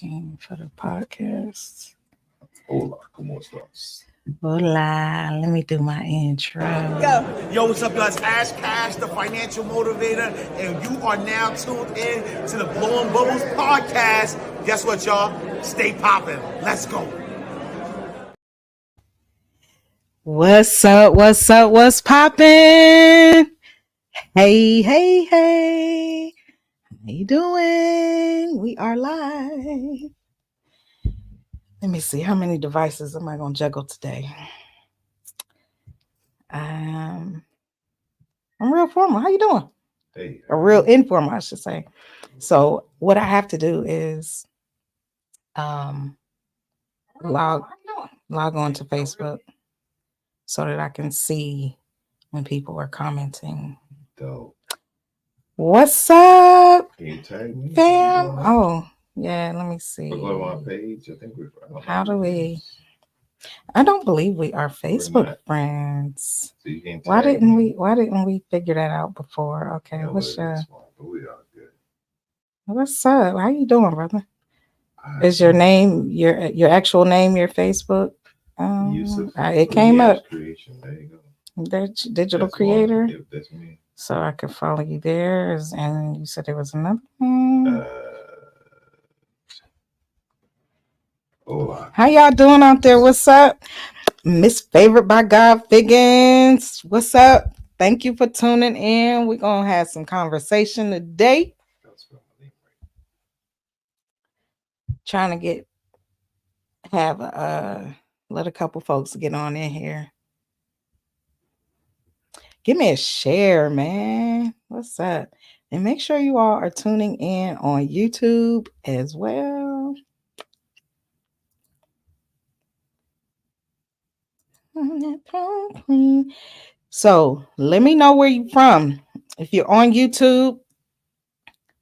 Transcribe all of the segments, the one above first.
looking for the podcast. Hola, ¿cómo estás? Hola, let me do my intro. Yo, what's up, guys? Ash Cash, the financial motivator, and you are now tuned in to the Blowing Bubbles podcast. Guess what, y'all? Stay popping. Let's go. What's up? What's up? What's poppin'? Hey. How you doing? We are live. Let me see, how many devices am I going to juggle today? I'm real formal. How you doing? Hey. Or real informal, I should say. So what I have to do is log on to Facebook so that I can see when people are commenting. Dope. What's up? Can you tag me? Fam? Oh, yeah, let me see. Go on my page. I think How do we? I don't believe we are Facebook friends. So you can't Why didn't we figure that out before? Okay, yeah, what's your? But we are good. What's up? How you doing, brother? Is your name your actual name your Facebook? Yusef. It came up. Creation. There you go. Digital creator. Yep, that's me. So I can follow you there. And you said there was another one. Hola. How y'all doing out there? What's up? Miss Favorite by God Figgins. What's up? Thank you for tuning in. We're going to have some conversation today. Trying to let a couple folks get on in here. Give me a share, man. What's up? And make sure you all are tuning in on YouTube as well. So let me know where you're from. If you're on YouTube,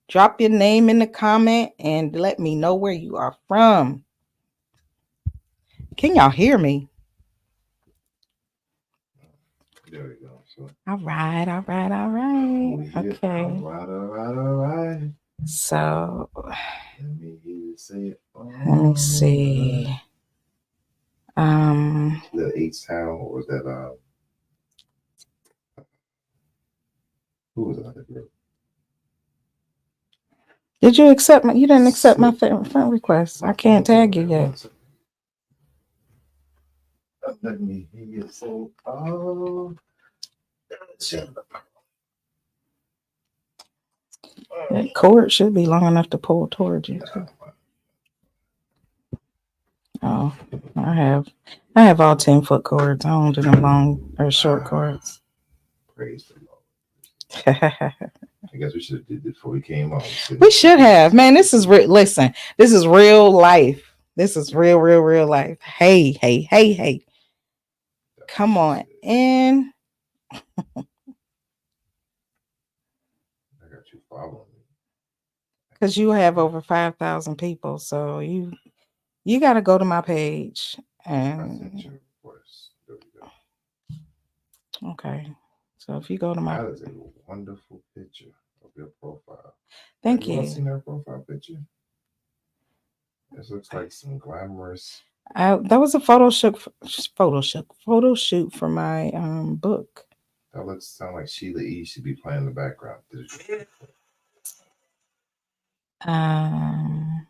drop your name in the comment and let me know where you are from. Can y'all hear me? There we go. So, all right. Okay. All right. So let me hear you say it. Let me see. The H-Town, or was that who was that group? Did you accept you didn't accept my friend request. I can't tag you yet. Let me hear you say, that cord should be long enough to pull towards you too. Oh, I have all 10-foot cords. I don't do them long or short cords. Praise the Lord. I guess we should have did this before we came on. We should have, man. This is listen. This is real life. This is real life. Hey. Come on in. I got you following me. Because you have over 5,000 people, so you got to go to my page and. There we go. Okay, so if you go to my. That is a wonderful picture of your profile. Thank you. Have you seen that profile picture? This looks like some glamorous. That was a photo shoot for my book. That sound like Sheila E. should be playing in the background. I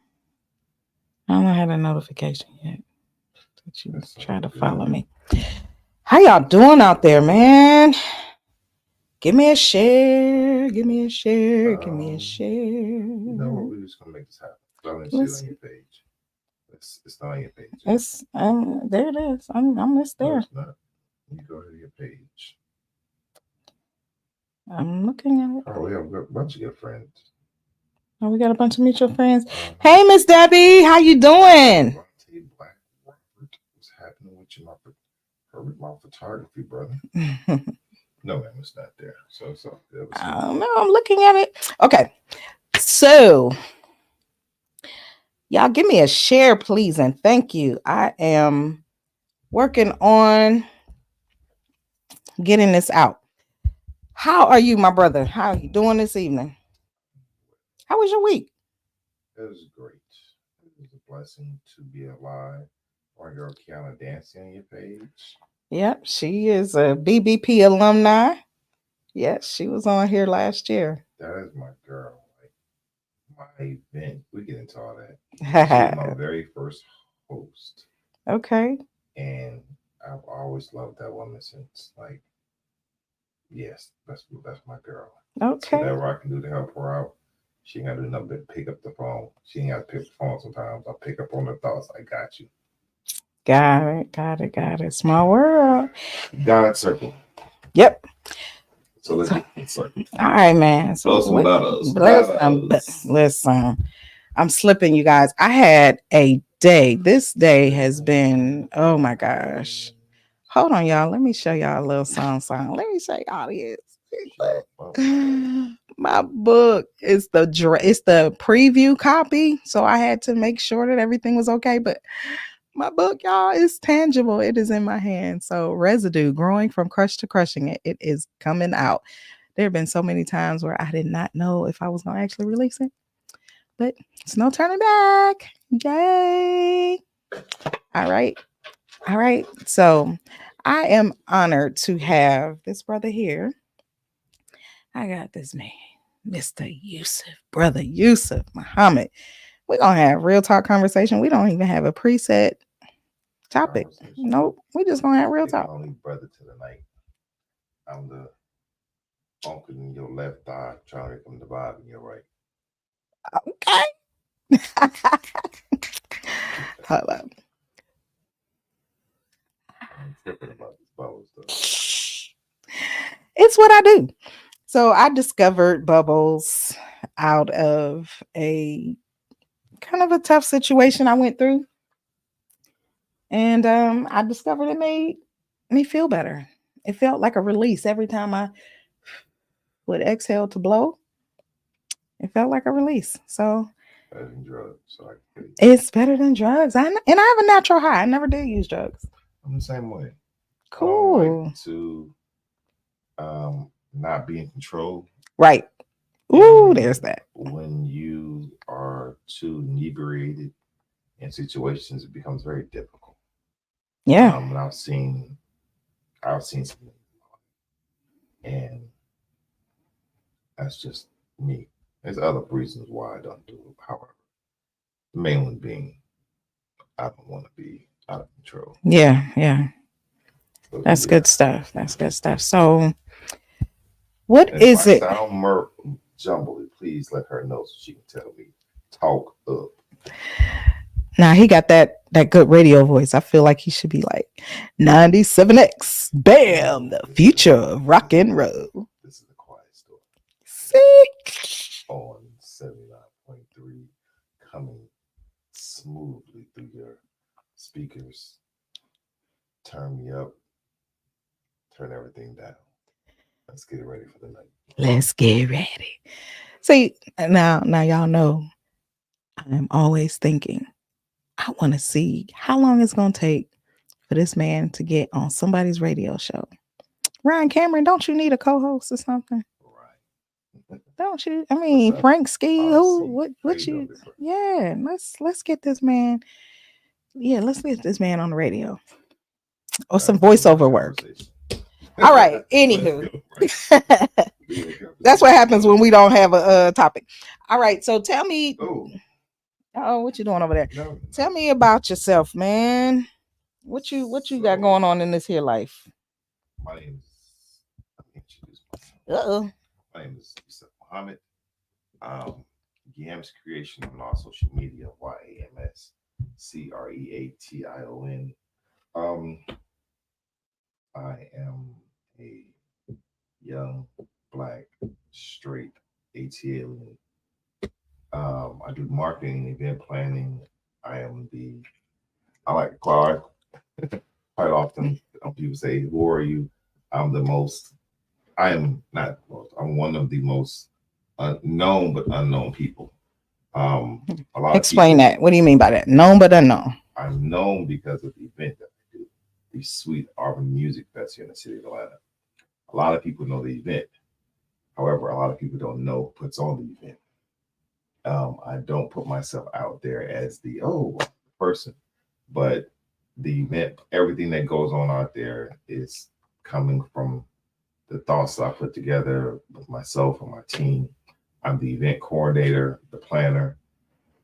don't have a notification yet that you try to follow me. How y'all doing out there, man? Give me a share. You know what? We're just gonna make this happen. So I'm gonna see it on your page. It's not on your page. It's there it is. I'm there. No, it's not. You go to your page. I'm looking at it. Oh, we have a bunch of your friends. Oh, we got a bunch of mutual friends. Hey, Miss Debbie, how you doing? Black Robert, what's happening with you, my photography, brother? No, man, it's not there. So no, I'm looking at it. Okay, so y'all give me a share, please, and thank you. I am working on getting this out. How are you, my brother? How are you doing this evening? How was your week? It was great. blessing to be alive. Our girl Kiana dancing on your page. Yep, she is a BBP alumni. Yes, she was on here last year. That is my girl. Like my event. We get into all that. She was my very first host. Okay. And I've always loved that woman since like yes, that's my girl. Okay. Whatever I can do to help her out. She ain't gotta do nothing but pick up the phone. She ain't gotta pick the phone sometimes. I pick up on her thoughts. I got you. Got it. Small world. God circle. Yep. So let's get the circle. All right, man. So listen, I'm slipping, you guys. I had a day. This day has been, oh my gosh. Hold on, y'all. Let me show y'all a little song. Let me show y'all this. My book is the preview copy, so I had to make sure that everything was okay. But my book, y'all, is tangible. It is in my hand. So Residue, Growing from Crush to Crushing It, it is coming out. There have been so many times where I did not know if I was going to actually release it, but it's no turning back. Yay! All right. So I am honored to have this brother here. I got this man, Mr. Yusef, brother Yusef Muhammad. We're going to have real talk conversation. We don't even have a preset topic. Nope. We just going to have real talk. Only brother to the night. I'm the uncle in your left thigh trying to come the vibe in your right. Okay. Hold up. I'm tripping about this bubble stuff. It's what I do. So I discovered bubbles out of a kind of a tough situation I went through. And I discovered it made me feel better. It felt like a release every time I would exhale to blow. It felt like a release. So better than drugs. So it's better than drugs. And I have a natural high. I never did use drugs. I'm the same way. Cool. I don't like to not be in control. Right. Ooh, there's that. When you are too inebriated in situations, it becomes very difficult. Yeah. And I've seen something, and that's just me. There's other reasons why I don't do it. However, the main one being I don't want to be out of control. Yeah. That's good stuff. So, what is it? If I sound jumbly, please let her know so she can tell me. Talk up. Now he got that good radio voice. I feel like he should be like 97X. Bam, the future of rock and roll. This is a quiet story. See? On 79.3, coming smoothly through your speakers. Turn me up. Turn everything down. Let's get ready for the night. Let's get ready. See, now y'all know I'm always thinking, I want to see how long it's going to take for this man to get on somebody's radio show. Ryan Cameron, don't you need a co-host or something? Right. Don't you? I mean, Frank Ski, what you? Doing? Yeah, let's get this man. Yeah, let's get this man on the radio. Or some voiceover work. All right. Anywho, that's what happens when we don't have a topic. All right. So tell me. Oh, what you doing over there? No. Tell me about yourself, man. What you got going on in this here life? My name is. My name is Yusef Muhammad. Yams Creation on all social media. YAMS CREATION. I am a young black straight ATL. I do marketing, event planning. I like Clark. Quite often, people say, "Who are you?" I'm one of the most known but unknown people. Explain that. What do you mean by that? Known but unknown. I'm known because of the event that I do, the Sweet Urban Music Fest here in the city of Atlanta. A lot of people know the event. However, a lot of people don't know who puts on the event. I don't put myself out there as the person, but the event, everything that goes on out there is coming from the thoughts I put together with myself and my team. I'm the event coordinator, the planner.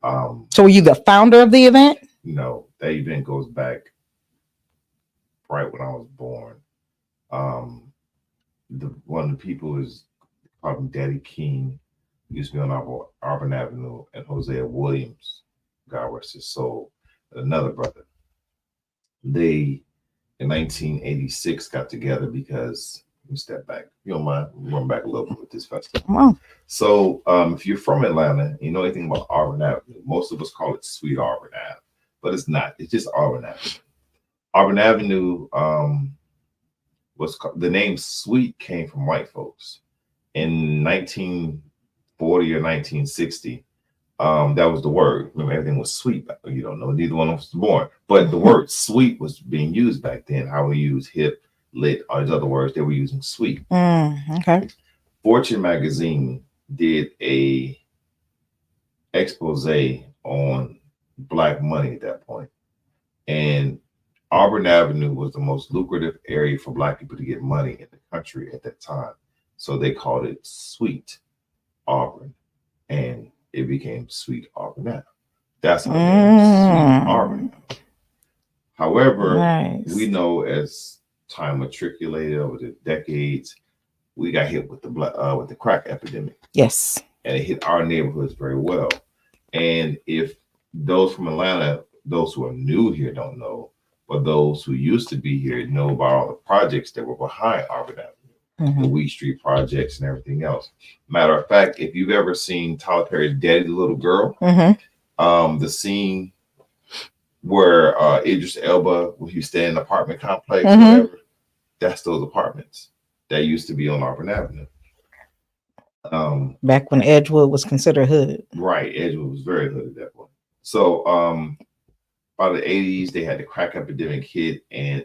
So were you the founder of the event? That event goes back right when I was born. One of the people is probably Daddy King, used to be on Auburn Avenue, and Hosea Williams, God rest his soul, another brother. They in 1986 got together because, let me step back. You don't mind, run back a little bit with this festival. Wow. So if you're from Atlanta, you know anything about Auburn Avenue, most of us call it Sweet Auburn Ave, but it's not. It's just Auburn Avenue. Auburn Avenue the name Sweet came from white folks. In 1940 or 1960, that was the word. Remember, everything was sweet. You don't know, neither one of us was born. But the word sweet was being used back then. How we use hip, lit, all these other words, they were using sweet. Okay. Fortune magazine did a expose on Black money at that point. And Auburn Avenue was the most lucrative area for Black people to get money in the country at that time. So they called it Sweet Auburn. And it became Sweet Auburn Ave. That's how the name Sweet Auburn. However, we know as time matriculated over the decades, we got hit with the crack epidemic. Yes. And it hit our neighborhoods very well. And if those from Atlanta, those who are new here don't know, but those who used to be here know about all the projects that were behind Auburn Avenue, the Wheat Street projects and everything else. Matter of fact, if you've ever seen Tyler Perry's Daddy the Little Girl, the scene where Idris Elba, when he stayed in an apartment complex, whatever, that's those apartments that used to be on Auburn Avenue. Back when Edgewood was considered hood. Right, Edgewood was very hood at that point. So by the 80s, they had the crack epidemic hit, and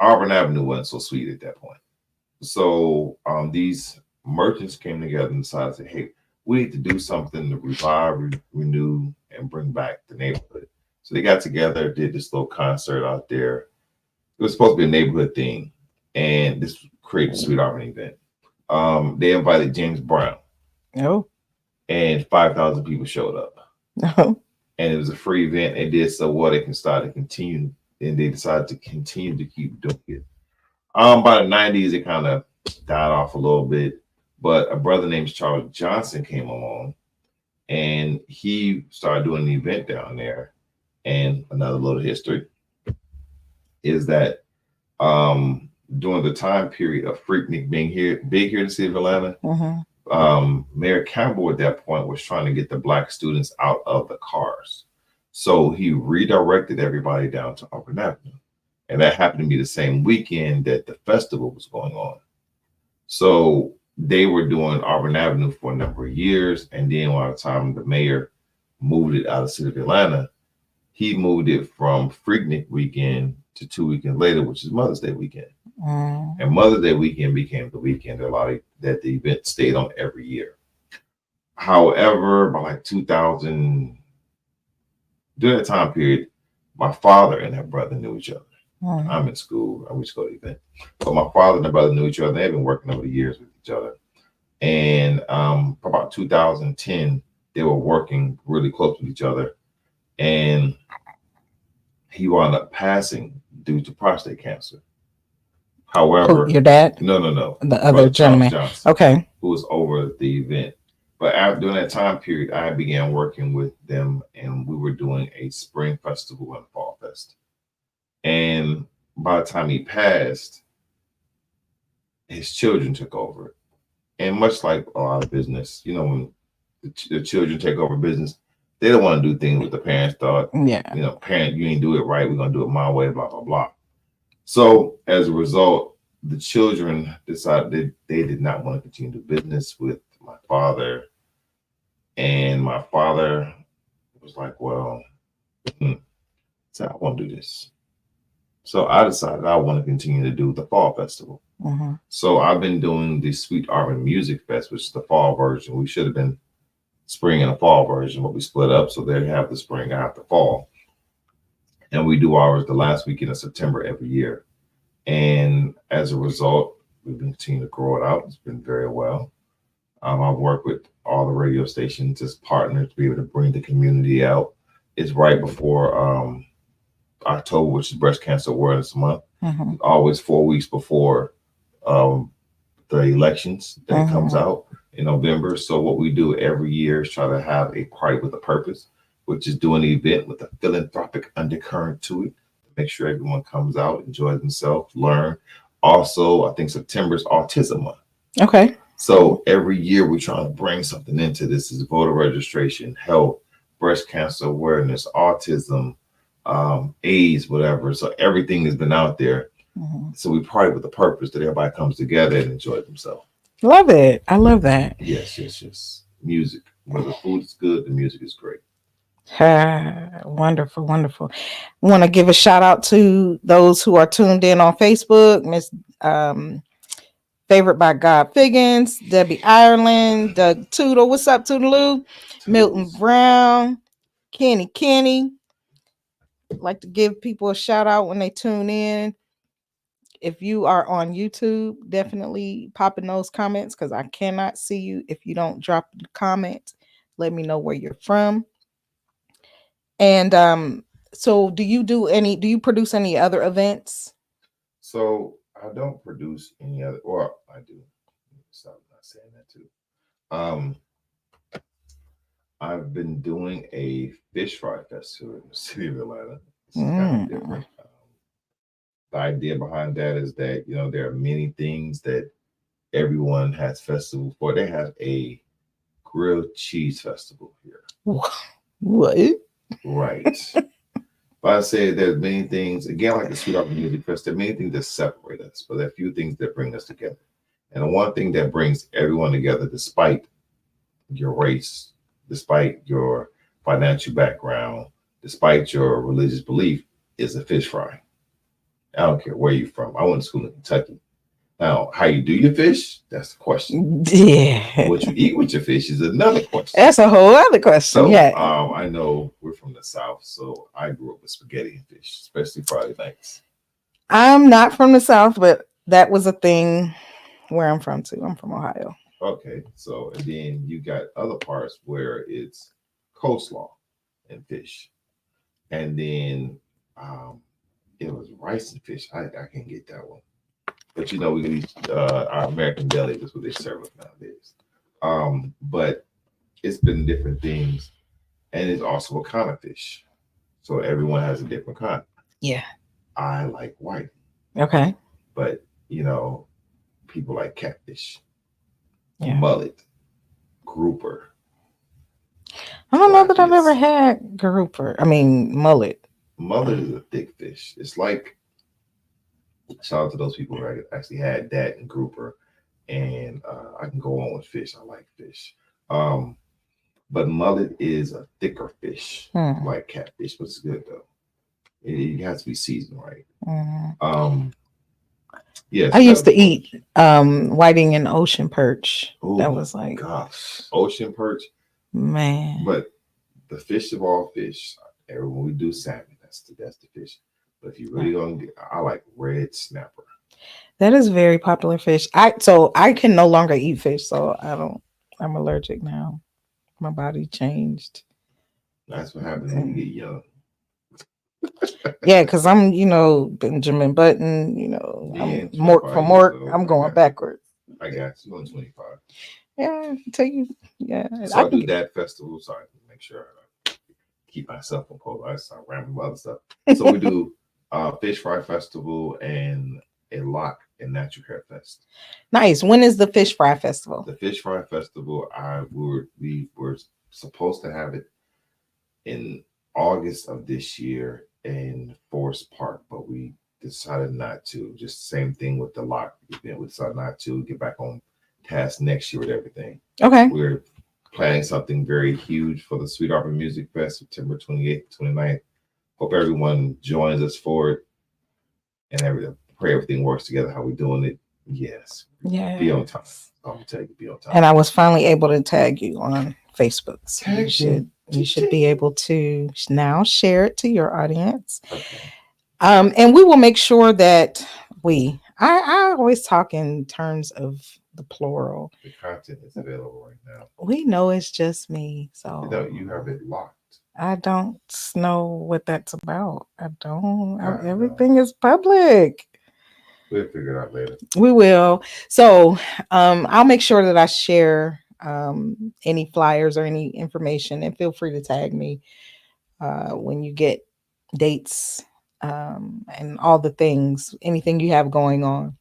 Auburn Avenue wasn't so sweet at that point. So these merchants came together and decided to say, hey, we need to do something to revive, renew, and bring back the neighborhood. So they got together, did this little concert out there. It was supposed to be a neighborhood thing, and this created a Sweet Auburn event. They invited James Brown. Oh. And 5,000 people showed up. Oh. And it was a free event. They did so well they can start to continue, and they decided to continue to keep doing it. By the 90s, it kind of died off a little bit, but a brother named Charles Johnson came along, and he started doing the event down there. And another little history is that during the time period of Freaknik being big here in the city of Atlanta, Mayor Campbell at that point was trying to get the Black students out of the cars. So he redirected everybody down to Auburn Avenue. And that happened to be the same weekend that the festival was going on. So they were doing Auburn Avenue for a number of years. And then by the time the mayor moved it out of the city of Atlanta, he moved it from Freaknik weekend to 2 weekends later, which is Mother's Day weekend. And Mother's Day weekend became the weekend that the event stayed on every year. However, by like 2000, during that time period, my father and that brother knew each other. I'm in school. I used to go to the event. But my father and the brother knew each other. They had been working over the years with each other. And about 2010, they were working really close with each other. And he wound up passing due to prostate cancer. However, your dad? No. The other gentleman. Johnson, okay. Who was over the event. But during that time period, I began working with them, and we were doing a spring festival and fall fest. And by the time he passed, his children took over it. And much like a lot of business, when the children take over business, they don't want to do things with the parents thought. Yeah. Parent, you ain't do it right. We're going to do it my way, blah, blah, blah. So as a result, the children decided they did not want to continue to do business with my father. And my father was like, well, so I want to do this. So I decided I want to continue to do the fall festival. So I've been doing the Sweet Auburn Music Fest, which is the fall version. We should have been spring and a fall version, but we split up. So they have the spring, I have the fall. And we do ours the last weekend of September every year. And as a result, we've been continuing to grow it out. It's been very well. I've worked with all the radio stations as partners to be able to bring the community out. It's right before October, which is Breast Cancer Awareness Month. Mm-hmm. Always 4 weeks before the elections that comes out in November. So what we do every year is try to have a party with a purpose, which is doing an event with a philanthropic undercurrent to it. Make sure everyone comes out, enjoys themselves, learn. Also, I think September is Autism Month. Okay. So every year we're trying to bring something into this. Is voter registration, health, breast cancer awareness, autism, AIDS, whatever. So everything has been out there. Mm-hmm. So we party with a purpose that everybody comes together and enjoys themselves. Love it. I love that. Yes. Music. When the food is good, the music is great. Wonderful. Want to give a shout out to those who are tuned in on Facebook. Miss Favorite by God Figgins, Debbie Ireland, Doug Tootle. What's up, Toodaloo? Milton Brown, Kenny. I'd like to give people a shout out when they tune in. If you are on YouTube, definitely pop in those comments because I cannot see you if you don't drop a comment. Let me know where you're from. And so do you produce any other events? So I don't produce any other, or I do. Stop not saying that too. I've been doing a fish fry festival in the city of Atlanta. It's kind of different. The idea behind that is that, there are many things that everyone has festivals for. They have a grilled cheese festival here. What? Right. But I say there's many things, again, like the Sweet Art Music Fest, there are many things that separate us, but there are a few things that bring us together. And the one thing that brings everyone together, despite your race, despite your financial background, despite your religious belief, is a fish fry. I don't care where you're from. I went to school in Kentucky. Now, how you do your fish, that's the question. Yeah. What you eat with your fish is another question. That's a whole other question. So, yeah. I know we're from the South, so I grew up with spaghetti and fish, especially Friday nights. I'm not from the South, but that was a thing where I'm from too. I'm from Ohio. Okay, so and then you got other parts where it's coleslaw and fish, and then it was rice and fish. I can't get that one, but we can eat our American deli. That's what they serve us nowadays. But it's been different things, and it's also a kind of fish. So everyone has a different kind. Yeah, I like white. Okay, but people like catfish. Yeah. Mullet, grouper. I don't know that I've ever had grouper. I mean, mullet. Mullet is a thick fish. It's like, shout out to those people who actually had that and grouper. And I can go on with fish. I like fish. But mullet is a thicker fish, like catfish, but it's good though. It has to be seasoned right. Yes, I used to eat whiting and ocean perch. Ooh, that was like, gosh, ocean perch, man. But the fish of all fish, when we do salmon, that's the fish. But if you really don't I like red snapper. That is a very popular fish. I can no longer eat fish, so I'm allergic now. My body changed. That's what happens when you get young. Yeah, because I'm, Benjamin Button, I'm from work. I'm going backwards. I got you on 25. Yeah, tell you. Yeah. So I do that festival. Sorry, make sure I keep myself on pole. I start rambling other stuff. So we do Fish Fry Festival and a lock and natural hair fest. Nice. When is the Fish Fry Festival? The Fish Fry Festival, we were supposed to have it in August of this year in Forest Park, but we decided not to. Just same thing with the lock event. We decided not to get back on task next year with everything. Okay. We're planning something very huge for the Sweet Art Music Fest, September 28th, 29th. Hope everyone joins us for it and pray everything works together how we're doing it. Yes. Yeah. Be on time. I'm gonna tell you, be on time. And I was finally able to tag you on Facebook. So you should be able to now share it to your audience. Okay. And we will make sure that I always talk in terms of the plural. The content is available right now. We know it's just me, You know, so you have it locked. I don't know what that's about. I don't. I know. Everything is public. We'll figure it out later. We will. So, I'll make sure that I share any flyers or any information, and feel free to tag me when you get dates and all the things, anything you have going on,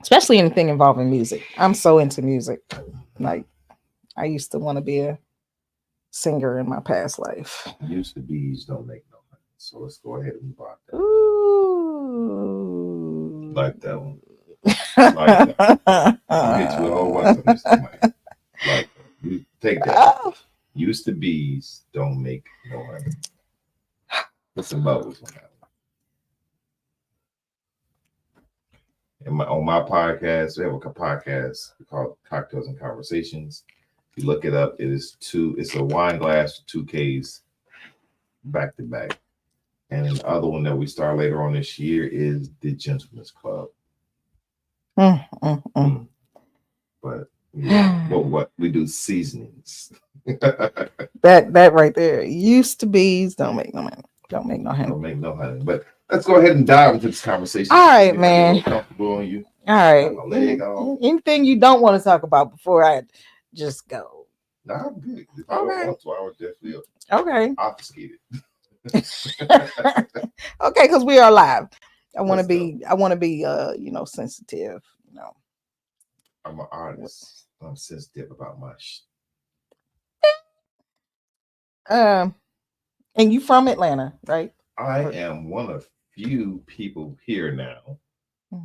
especially anything involving music. I'm so into music. Like, I used to want to be a singer in my past life. Used to bees don't make no money. So let's go ahead and move on. Ooh. Like that one. Like that. I'll hit you with a whole bunch of Mr. Mike. Like that. You take that. Used to bees don't make no money. Put some bubbles on that one. On my podcast, we have a podcast called Cocktails and Conversations. If you look it up, it's a wine glass with 2Ks back to back. And then the other one that we start later on this year is the Gentleman's Club. But yeah, but what we do seasonings. that right there. Used to bees don't make no money. Don't make no honey. Don't make no honey. But let's go ahead and dive into this conversation. All right, man. Comfortable on you. All right. Got my leg on. Anything you don't want to talk about before I just go? No, I'm good. If I don't want to, I would definitely obfuscated. Okay, because we are live. I want to be sensitive. I'm an artist. I'm sensitive about my shit. And you from Atlanta, right? I am one of few people here now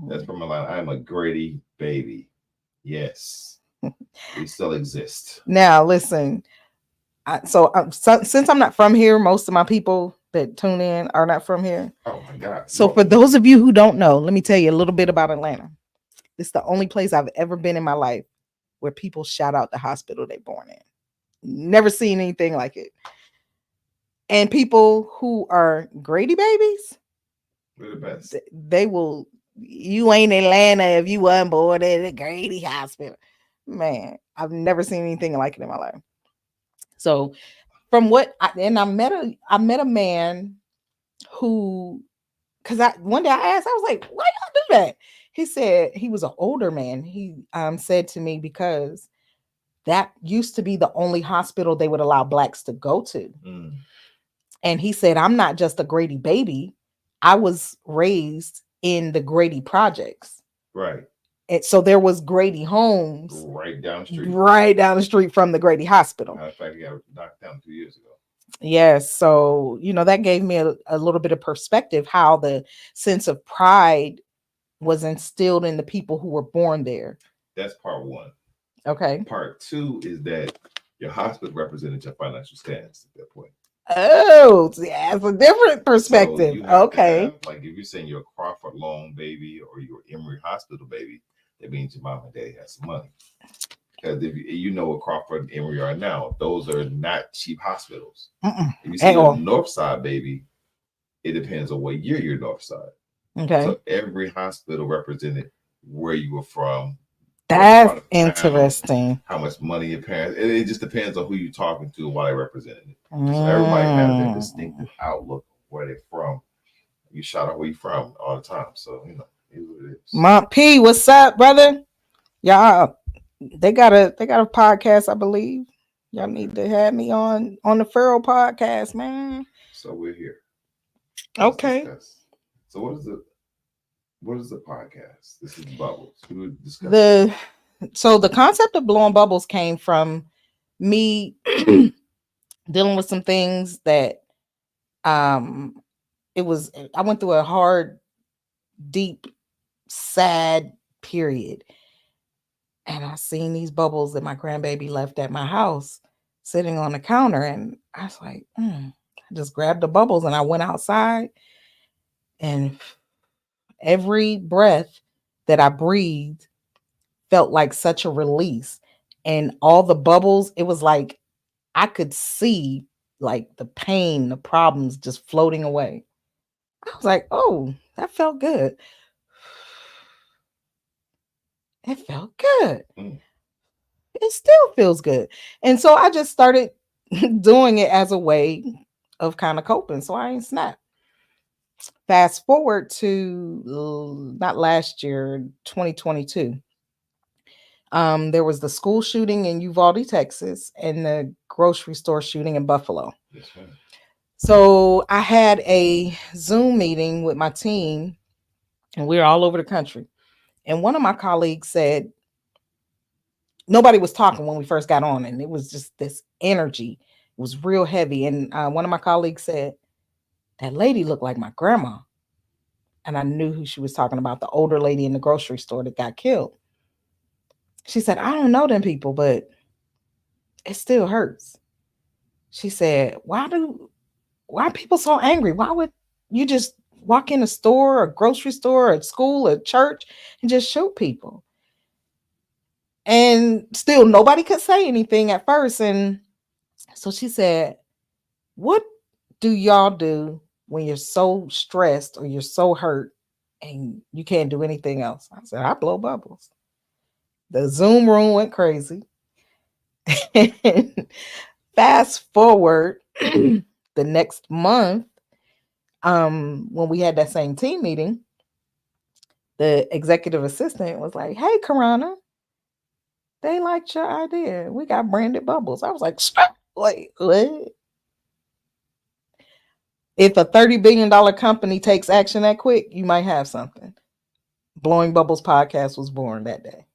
that's from Atlanta. I'm a Grady baby. Yes. We still exist. Now, listen. Since I'm not from here, most of my people that tune in are not from here. Oh my God. So for those of you who don't know, let me tell you a little bit about Atlanta. It's the only place I've ever been in my life where people shout out the hospital they're born in. Never seen anything like it. And people who are Grady babies, we're the best. They will. You ain't Atlanta if you weren't born at the Grady Hospital. Man, I've never seen anything like it in my life. So, from what I met a man who, because one day I asked, I was like, why y'all do that? He said he was an older man. He said to me, because that used to be the only hospital they would allow blacks to go to. And he said, I'm not just a Grady baby. I was raised in the Grady projects. Right. And so there was Grady homes right down the street from the Grady Hospital. Matter of fact, he got knocked down 2 years ago. Yes. So, that gave me a little bit of perspective, how the sense of pride was instilled in the people who were born there. That's part one. Okay. Part two is that your hospital represented your financial status at that point. Oh, yeah, it's a different perspective. So okay. Like if you're saying you're a Crawford Loan baby or you're Emory Hospital baby, that means your mom and daddy has some money. Because if you know what Crawford and Emory are now, those are not cheap hospitals. If you see a North Side baby, it depends on what year you're North Side. Okay. So every hospital represented where you were from. That's interesting. How much money your parents, it just depends on who you're talking to and why they represented it. So everybody has their distinctive outlook of where they're from. You shout out where you're from all the time. So, it is what it is. Mont P, what's up, brother? Y'all, they got a podcast, I believe. Y'all need to have me on the Feral podcast, man. So we're here. Let's discuss. So what is the podcast? This is Bubbles. So the concept of blowing bubbles came from me dealing with some things that I went through a hard, deep, sad period. And I seen these bubbles that my grandbaby left at my house sitting on the counter. And I was like, I just grabbed the bubbles and I went outside, and every breath that I breathed felt like such a release. And all the bubbles, it was like I could see like the pain, the problems just floating away. I was like, oh, that felt good. It felt good. Mm. It still feels good. And so I just started doing it as a way of kind of coping. So I ain't snap. Fast forward to not last year, 2022. There was the school shooting in Uvalde, Texas, and the grocery store shooting in Buffalo. Yes, ma'am. So I had a Zoom meeting with my team, and we were all over the country. And one of my colleagues said, nobody was talking when we first got on, and it was just this energy. It was real heavy. And one of my colleagues said, that lady looked like my grandma. And I knew who she was talking about, the older lady in the grocery store that got killed. She said, I don't know them people, but it still hurts. She said, why are people so angry? Why would you just walk in a store, a grocery store, a school, a church, and just shoot people? And still nobody could say anything at first. And so she said, what do y'all do when you're so stressed or you're so hurt and you can't do anything else? I said, I blow bubbles. The Zoom room went crazy. Fast forward the next month, when we had that same team meeting, the executive assistant was like, hey, Karana, they liked your idea. We got branded bubbles. I was like, wait, what? If a $30 billion company takes action that quick, you might have something. Blowing Bubbles podcast was born that day.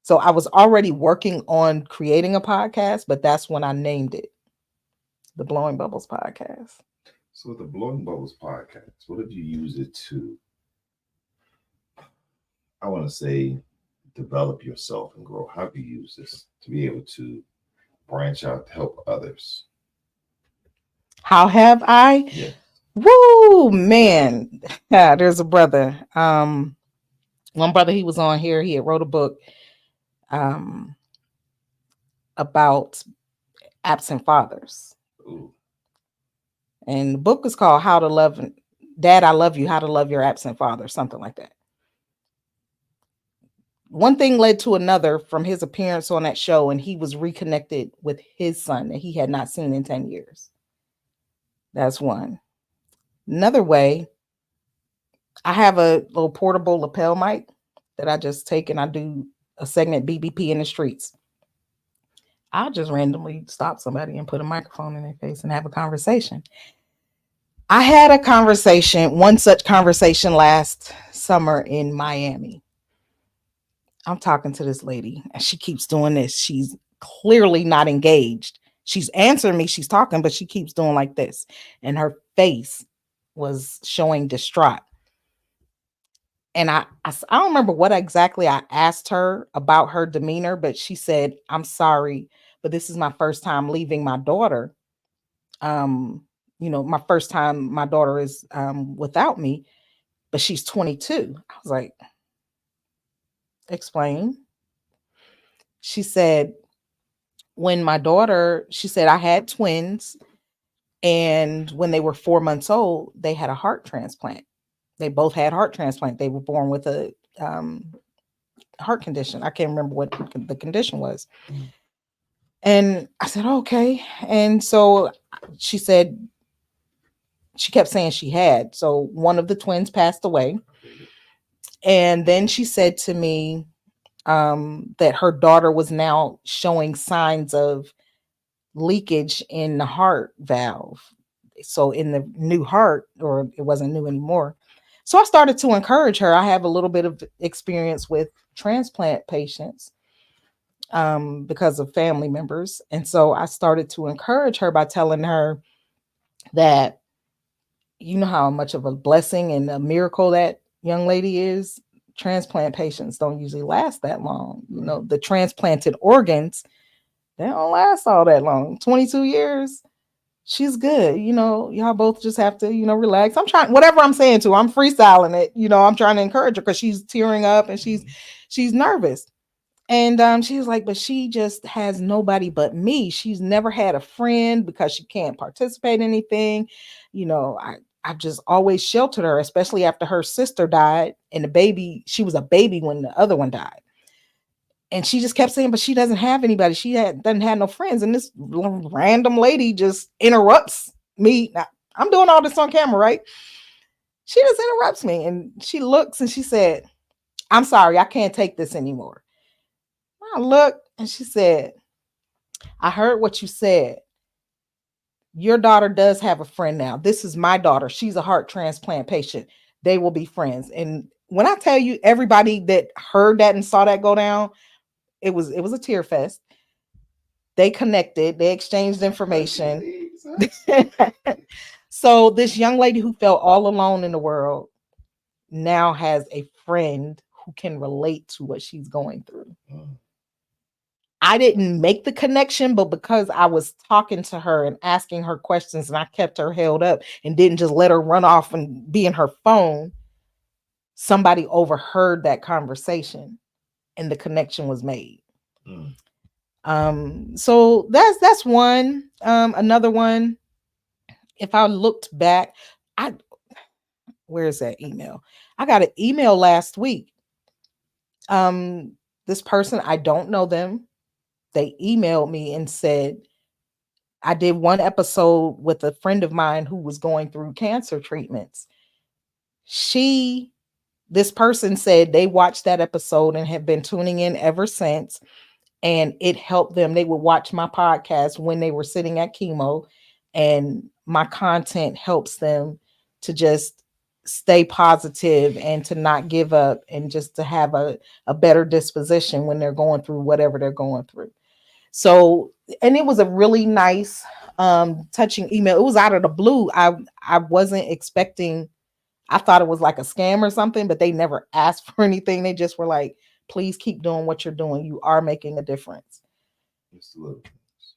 So I was already working on creating a podcast, but that's when I named it the Blowing Bubbles podcast. So the Blowing Bubbles podcast, what did you use it to, I want to say, develop yourself and grow? How do you use this to be able to branch out to help others? How have I? Yeah. Woo, man. Yeah, there's a brother. One brother, he was on here. He had wrote a book about absent fathers. Ooh. And the book is called How to Love Dad, I Love You, How to Love Your Absent Father, something like that. One thing led to another from his appearance on that show, and he was reconnected with his son that he had not seen in 10 years. That's one. Another way, I have a little portable lapel mic that I just take and I do a segment BBP in the streets. I'll just randomly stop somebody and put a microphone in their face and have a conversation. I had a conversation, one such conversation last summer in Miami. I'm talking to this lady and she keeps doing this. She's clearly not engaged. She's answering me, she's talking, but she keeps doing like this. And her face was showing distraught. And I don't remember what exactly I asked her about her demeanor, but she said, I'm sorry, but this is my first time leaving my daughter. My first time my daughter is without me, but she's 22. I was like, explain. She said, she said, I had twins. And when they were 4 months old, they had a heart transplant. They both had heart transplant. They were born with a heart condition. I can't remember what the condition was. And I said, okay. And so she said, she kept saying she had. So one of the twins passed away. And then she said to me that her daughter was now showing signs of leakage in the heart valve. So in the new heart, or it wasn't new anymore. So I started to encourage her. I have a little bit of experience with transplant patients because of family members. And so I started to encourage her by telling her that, you know how much of a blessing and a miracle that young lady is. Transplant patients don't usually last that long. You know, the transplanted organs, they don't last all that long. 22 years. She's good. You know, y'all both just have to, relax. I'm trying, whatever I'm saying to her, I'm freestyling it. I'm trying to encourage her because she's tearing up and she's nervous. And she was like, but she just has nobody but me. She's never had a friend because she can't participate in anything. I've just always sheltered her, especially after her sister died and the baby, she was a baby when the other one died. And she just kept saying, but she doesn't have anybody. Doesn't have no friends. And this random lady just interrupts me. Now, I'm doing all this on camera, right? She just interrupts me and she looks and she said, I'm sorry, I can't take this anymore. I looked and she said, I heard what you said. Your daughter does have a friend now. This is my daughter. She's a heart transplant patient. They will be friends. And when I tell you, everybody that heard that and saw that go down, it was a tear fest. They connected, they exchanged information. So this young lady who felt all alone in the world now has a friend who can relate to what she's going through. I didn't make the connection, but because I was talking to her and asking her questions and I kept her held up and didn't just let her run off and be in her phone, somebody overheard that conversation and the connection was made. So that's one. Another one, if I looked back, I where's that email? I got an email last week. This person, I don't know them. They emailed me and said, I did one episode with a friend of mine who was going through cancer treatments. This person said they watched that episode and have been tuning in ever since. And it helped them. They would watch my podcast when they were sitting at chemo, and my content helps them to just stay positive and to not give up and just to have a better disposition when they're going through whatever they're going through. So, and it was a really nice, touching email. It was out of the blue. I wasn't expecting, I thought it was like a scam or something, but they never asked for anything. They just were like, please keep doing what you're doing. You are making a difference.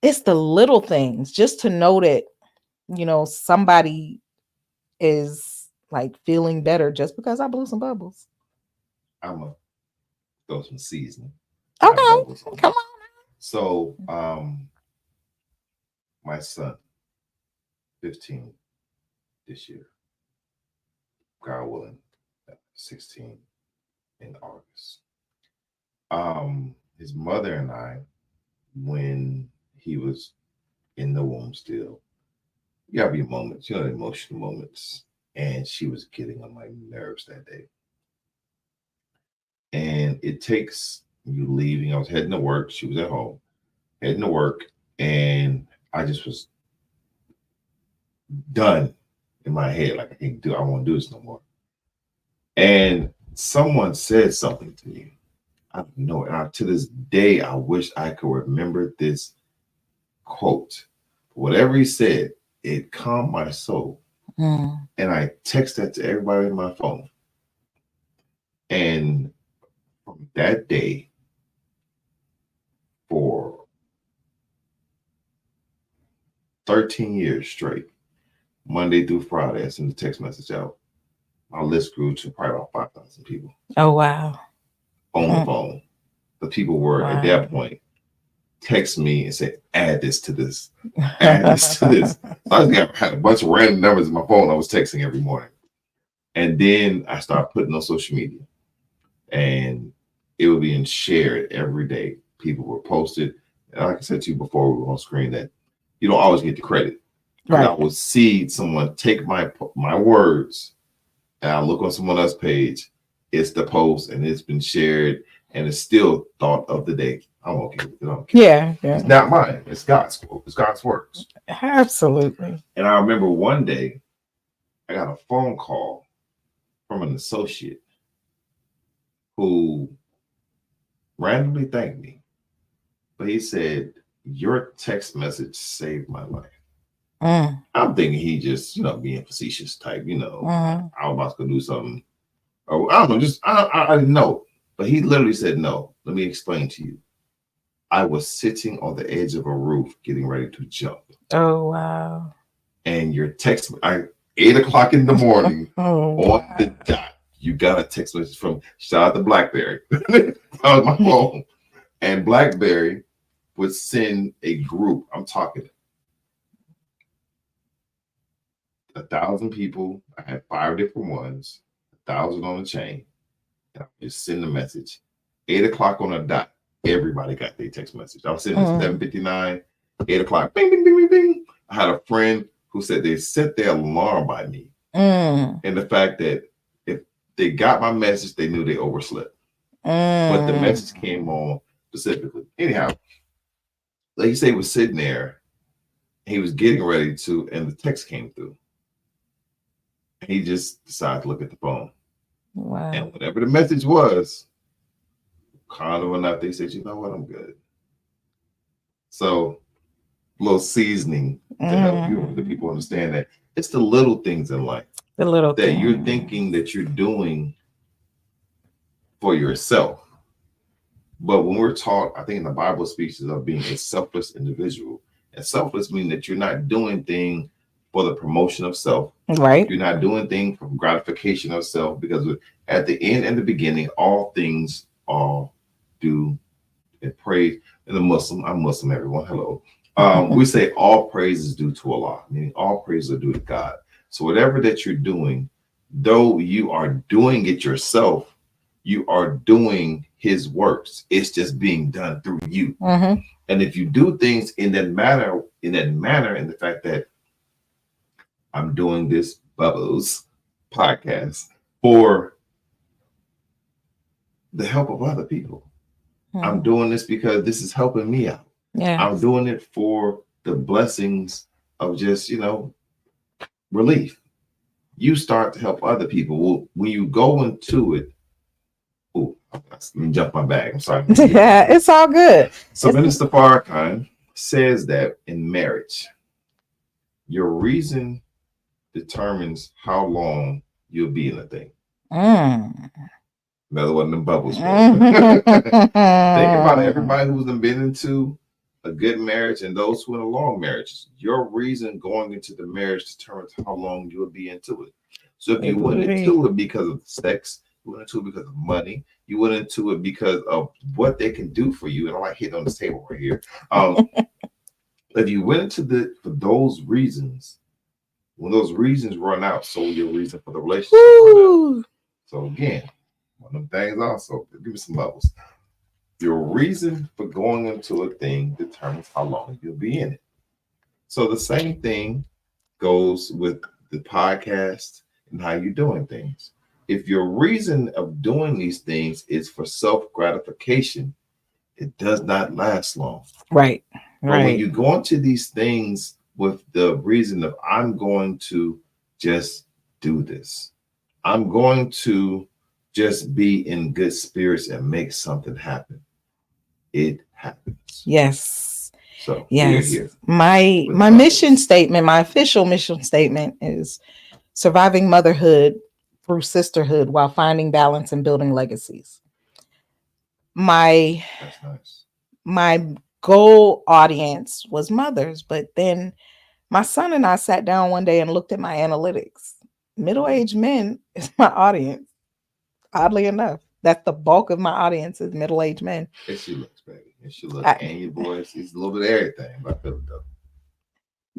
It's the little things, just to know that, somebody is like feeling better just because I blew some bubbles. I'm going to throw some seasoning. Okay. Come on. So, my son, 15 this year, God willing, 16 in August. His mother and I, when he was in the womb still, you gotta be moments, emotional moments. And she was getting on my nerves that day. And it takes you leaving. I was heading to work. She was at home, heading to work. And I just was done in my head. Like, I won't do this no more. And someone said something to me. I don't know. And to this day, I wish I could remember this quote. Whatever he said, it calmed my soul. And I text that to everybody in my phone. And from that day, for 13 years straight, Monday through Friday, I send the text message out. My list grew to probably about 5,000 people. Oh, wow. On the phone. The people were, at that point, text me and say, add this to this. Add this to this. So I had a bunch of random numbers in my phone I was texting every morning. And then I started putting on social media. And it was being shared every day. People were posted. And like I said to you before we were on screen, that you don't always get the credit. Right. I will see someone take my words and I look on someone else's page. It's the post and it's been shared and it's still thought of the day. I'm okay with it. I don't care. Yeah. It's not mine. It's God's quote. It's God's words. Absolutely. And I remember one day I got a phone call from an associate who randomly thanked me. But he said, your text message saved my life. I'm thinking he just, being facetious type, I was about to go do something. Or I don't know, I didn't know. But he literally said, no, let me explain to you. I was sitting on the edge of a roof getting ready to jump. Oh, wow. And your text, 8 o'clock in the morning on the dot, you got a text message from, shout out to BlackBerry. That was my phone. And BlackBerry would send a group. I'm talking 1,000 people. I had 5 different ones, 1,000 on the chain. And I just send a message. 8 o'clock on the dot. Everybody got their text message. I was sitting at 7:59, 8 o'clock. Bing, bing, bing, bing, bing. I had a friend who said they set their alarm by me. And the fact that if they got my message, they knew they overslept. But the message came on specifically. Anyhow, like you say, he was sitting there. He was getting ready to, and the text came through. He just decided to look at the phone. Wow. And whatever the message was, kind of enough, they said, you know what, I'm good. So a little seasoning to help you, the people understand that it's the little things in life that you're thinking that you're doing for yourself. But when we're taught, I think in the Bible speaks of being a selfless individual. And selfless means that you're not doing things for the promotion of self. Right. You're not doing things for gratification of self, because at the end and the beginning, all things are due and praise. And I'm Muslim, everyone. Hello. We say all praise is due to Allah, meaning all praise are due to God. So whatever that you're doing, though you are doing it yourself, you are doing his works. It's just being done through you. And if you do things in that manner, in the fact that I'm doing this Bubbles podcast for the help of other people. I'm doing this because this is helping me out. Yeah. I'm doing it for the blessings of just, relief. You start to help other people. Well, when you go into it, let me jump my bag. I'm sorry. Yeah, it's all good. So Minister Farrakhan says that in marriage, your reason determines how long you'll be in a thing. Another one of them bubbles. Think about everybody who's been into a good marriage and those who in a long marriage. Your reason going into the marriage determines how long you'll be into it. So if you went into it because of sex, you went into it because of money, you went into it because of what they can do for you. And I like hitting on this table right here. If you went into for those reasons, when those reasons run out, so will your reason for the relationship run out. So again, one of them things also, give me some levels. Your reason for going into a thing determines how long you'll be in it. So the same thing goes with the podcast and how you're doing things. If your reason of doing these things is for self-gratification, it does not last long. Right. But when you go into these things with the reason of I'm going to just do this, I'm going to just be in good spirits and make something happen, it happens. Yes. So yes, we're here. My mission statement, my official mission statement is surviving motherhood through sisterhood while finding balance and building legacies. That's nice. My goal audience was mothers, but then my son and I sat down one day and looked at my analytics. Middle-aged men is my audience. Oddly enough, that's the bulk of my audience is middle-aged men. And she looks, baby. And she looks, and your voice, he's a little bit of everything, but I feel it though.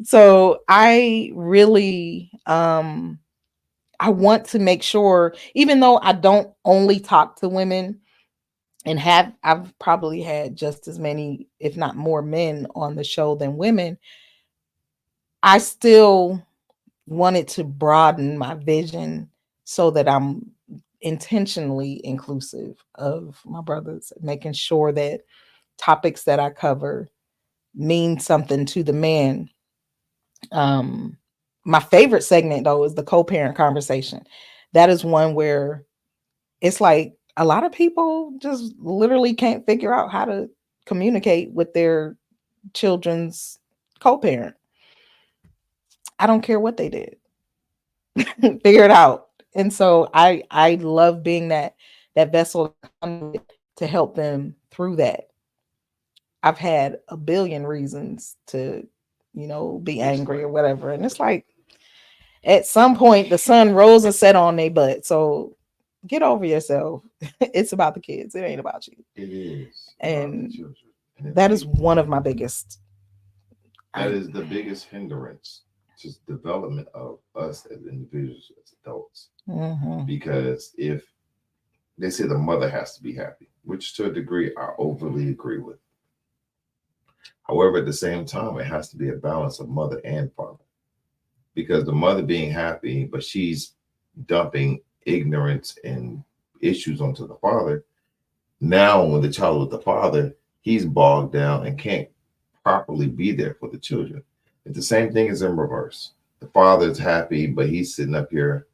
So I really, I want to make sure, even though I don't only talk to women and I've probably had just as many, if not more men on the show than women, I still wanted to broaden my vision so that I'm intentionally inclusive of my brothers, making sure that topics that I cover mean something to the man. My favorite segment though is the co-parent conversation. That is one where it's like a lot of people just literally can't figure out how to communicate with their children's co-parent. I don't care what they did. Figure it out. And so I love being that vessel to help them through that. I've had a billion reasons to, be angry or whatever. And it's like at some point the sun rose and set on their butt. So Get over yourself. It's about the kids. It ain't about you. It is about the And children. And if that is we, one of my biggest. that I is the biggest hindrance to development of us as individuals, as adults. Mhm. Because if they say the mother has to be happy, which to a degree I overly agree with. However, at the same time, it has to be a balance of mother and father. Because the mother being happy, but she's dumping ignorance and issues onto the father. Now, when the child with the father, he's bogged down and can't properly be there for the children. It's the same thing as in reverse. The father is happy, but he's sitting up here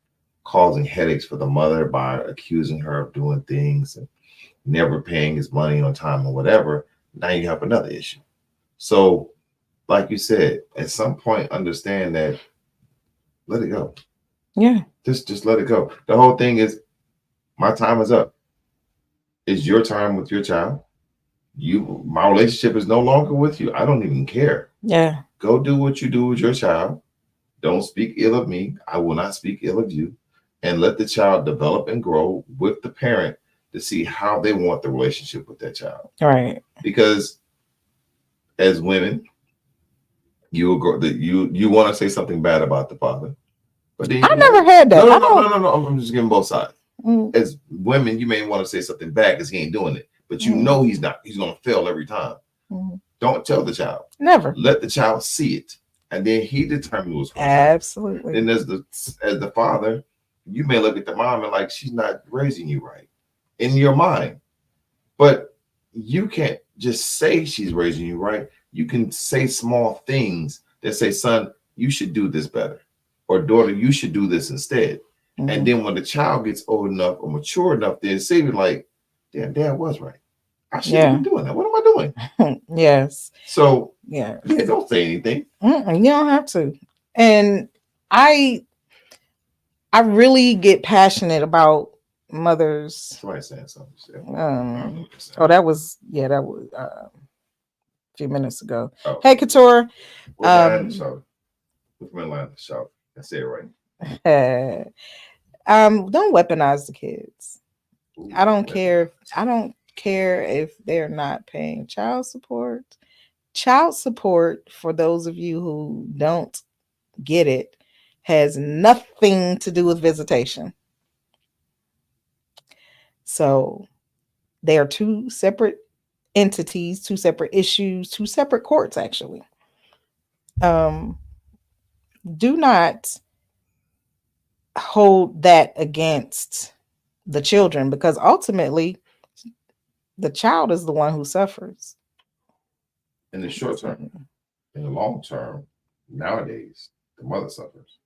causing headaches for the mother by accusing her of doing things and never paying his money on time or whatever. Now you have another issue. So, like you said, at some point, understand that let it go. Yeah. Just let it go. The whole thing is my time is up. It's your time with your child. My relationship is no longer with you. I don't even care. Yeah. Go do what you do with your child. Don't speak ill of me. I will not speak ill of you. And let the child develop and grow with the parent to see how they want the relationship with that child. Right. Because as women, you will grow that you want to say something bad about the father. But then I you never want had no that. no I no don't. no no no. I'm just giving both sides. Mm, As women, you may want to say something bad because he ain't doing it. But you mm, know he's not. He's gonna fail every time. mm. Don't tell the child. Never. Let the child see it, and then he determines what's going to happen. Absolutely. Then as the father, you may look at the mom and like she's not raising you right in your mind, but you can't just say she's raising you right. You can say small things that say, "Son, you should do this better," or "Daughter, you should do this instead." And Mhm. then when the child gets old enough or mature enough, then say like, "Damn, Dad was right. I should have Yeah. been doing that. What am I doing?" Yes. So Yeah. yeah, don't say anything. You don't have to. And I I really get passionate about mothers. Somebody saying something. I don't know Um what they're saying. oh, that was a few minutes ago. Oh, Hey Couture. well, Diana Um shout. With my line shout. I say it right. don't weaponize the kids. Ooh, I don't care if weaponized. I don't care if they're not paying child support. Child support, for those of you who don't get it, has nothing to do with visitation. So they are two separate entities, two separate issues, two separate courts, actually. Um, do not hold that against the children because ultimately the child is the one who suffers. In the short term, in the long term, nowadays the mother suffers.